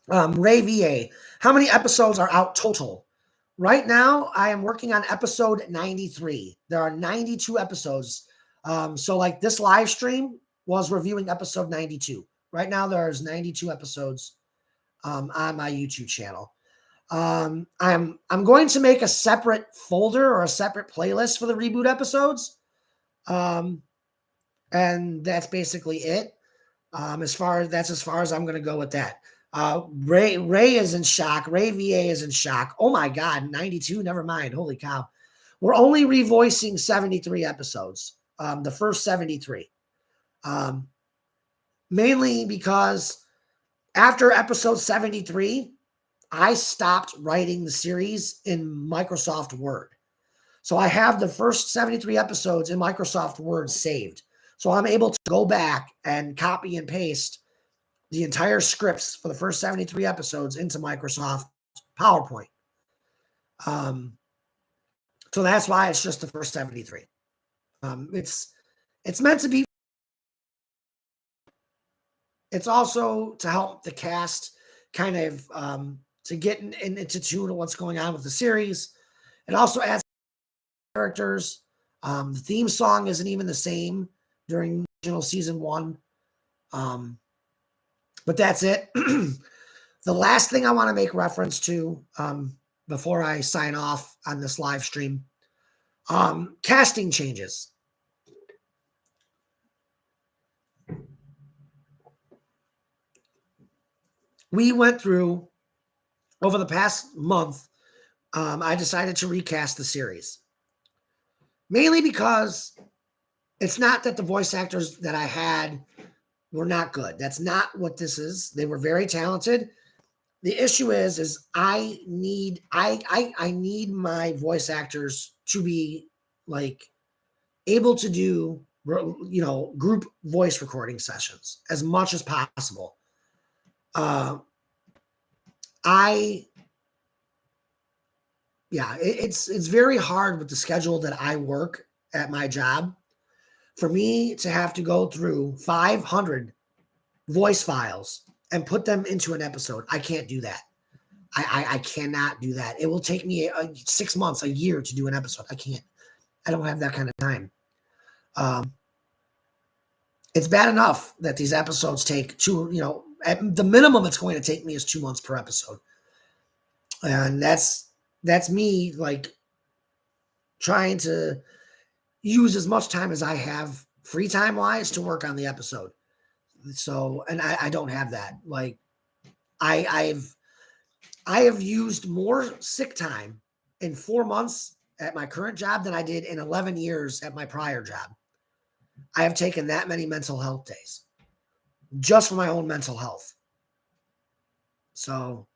Ray VA, how many episodes are out total? Right now, I am working on episode 93. There are 92 episodes. So like this live stream was reviewing episode 92. Right now there's 92 episodes on my YouTube channel. I'm going to make a separate folder or a separate playlist for the reboot episodes. And that's basically it. As far as I'm going to go with that. Ray is in shock. Ray VA is in shock. Oh my God, 92. Never mind. Holy cow. We're only revoicing 73 episodes. The first 73. Mainly because after episode 73, I stopped writing the series in Microsoft Word. So I have the first 73 episodes in Microsoft Word saved. So I'm able to go back and copy and paste the entire scripts for the first 73 episodes into Microsoft PowerPoint. So that's why it's just the first 73. It's meant to be. It's also to help the cast kind of to get into tune to what's going on with the series. It also adds characters. The theme song isn't even the same during original season 1. But that's it. The last thing I want to make reference to before I sign off on this live stream, casting changes. We went through, over the past month, I decided to recast the series. Mainly because it's not that the voice actors that I had were not good. That's not what this is. They were very talented. The issue is I need my voice actors to be like able to do, group voice recording sessions as much as possible. It's very hard with the schedule that I work at my job for me to have to go through 500 voice files and put them into an episode. I can't do that. I cannot do that. It will take me 6 months, a year to do an episode. I can't. I don't have that kind of time. It's bad enough that these episodes take at the minimum it's going to take me is 2 months per episode. And that's me like trying to use as much time as I have free time wise to work on the episode. So, and I don't have that. Like I have used more sick time in 4 months at my current job than I did in 11 years at my prior job. I have taken that many mental health days just for my own mental health. So,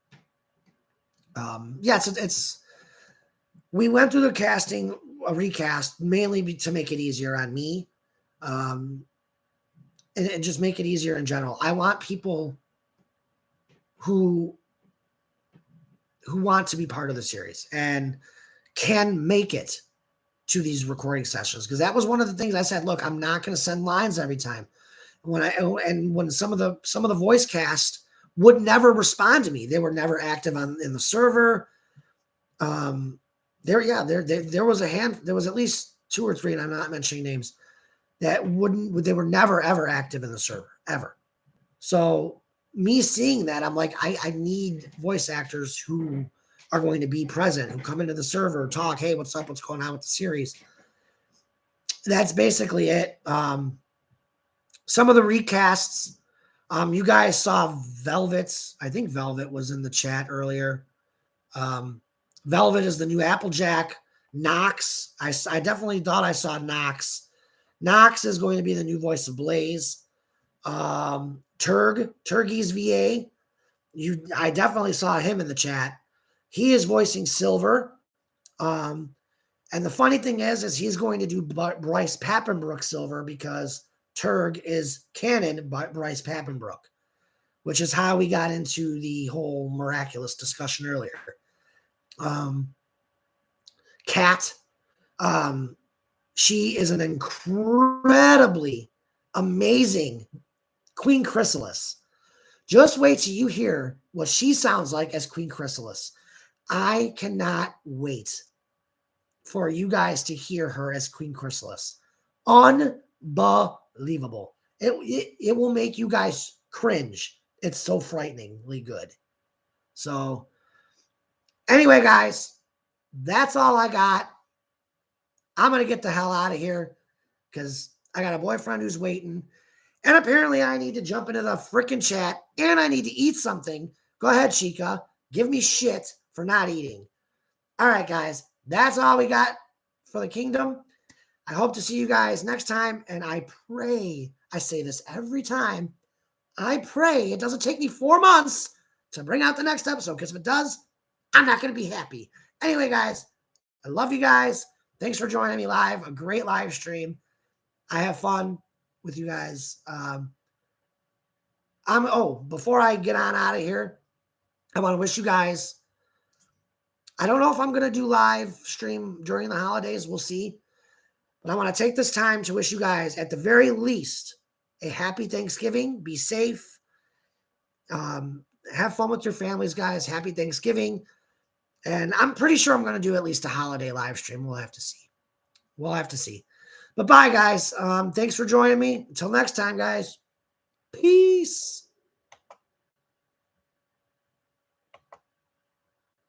we went through a recast mainly to make it easier on me. And just make it easier in general. I want people who want to be part of the series and can make it to these recording sessions. Because that was one of the things I said, look, I'm not going to send lines every time. When some of the voice cast would never respond to me. They were never active in the server. There was at least 2 or 3, and I'm not mentioning names, they were never ever active in the server ever. So me seeing that, I'm like, I need voice actors who are going to be present, who come into the server, talk, hey, what's up, what's going on with the series. That's basically it. Some of the recasts, you guys saw Velvet's. I think Velvet was in the chat earlier. Velvet is the new Applejack. Nox, I definitely thought I saw Nox. Nox is going to be the new voice of Blaze. Turgey's VA. I definitely saw him in the chat. He is voicing Silver. And the funny thing is he's going to do Bryce Papenbrook Silver because Turg is canon by Bryce Papenbrook, which is how we got into the whole miraculous discussion earlier. Kat, she is an incredibly amazing Queen Chrysalis. Just wait till you hear what she sounds like as Queen Chrysalis. I cannot wait for you guys to hear her as Queen Chrysalis. Unbelievable. It will make you guys cringe. It's so frighteningly good. So anyway, guys, that's all I got. I'm going to get the hell out of here because I got a boyfriend who's waiting. And apparently I need to jump into the freaking chat and I need to eat something. Go ahead, Chica. Give me shit for not eating. All right, guys. That's all we got for the kingdom. I hope to see you guys next time. And I pray, I say this every time, I pray it doesn't take me 4 months to bring out the next episode, because if it does, I'm not going to be happy. Anyway, guys, I love you guys. Thanks for joining me live. A great live stream. I have fun with you guys. Before I get on out of here, I want to wish you guys, I don't know if I'm going to do live stream during the holidays. We'll see. But I want to take this time to wish you guys, at the very least, a happy Thanksgiving. Be safe. Have fun with your families, guys. Happy Thanksgiving. And I'm pretty sure I'm going to do at least a holiday live stream. We'll have to see. But bye, guys. Thanks for joining me. Until next time, guys. Peace.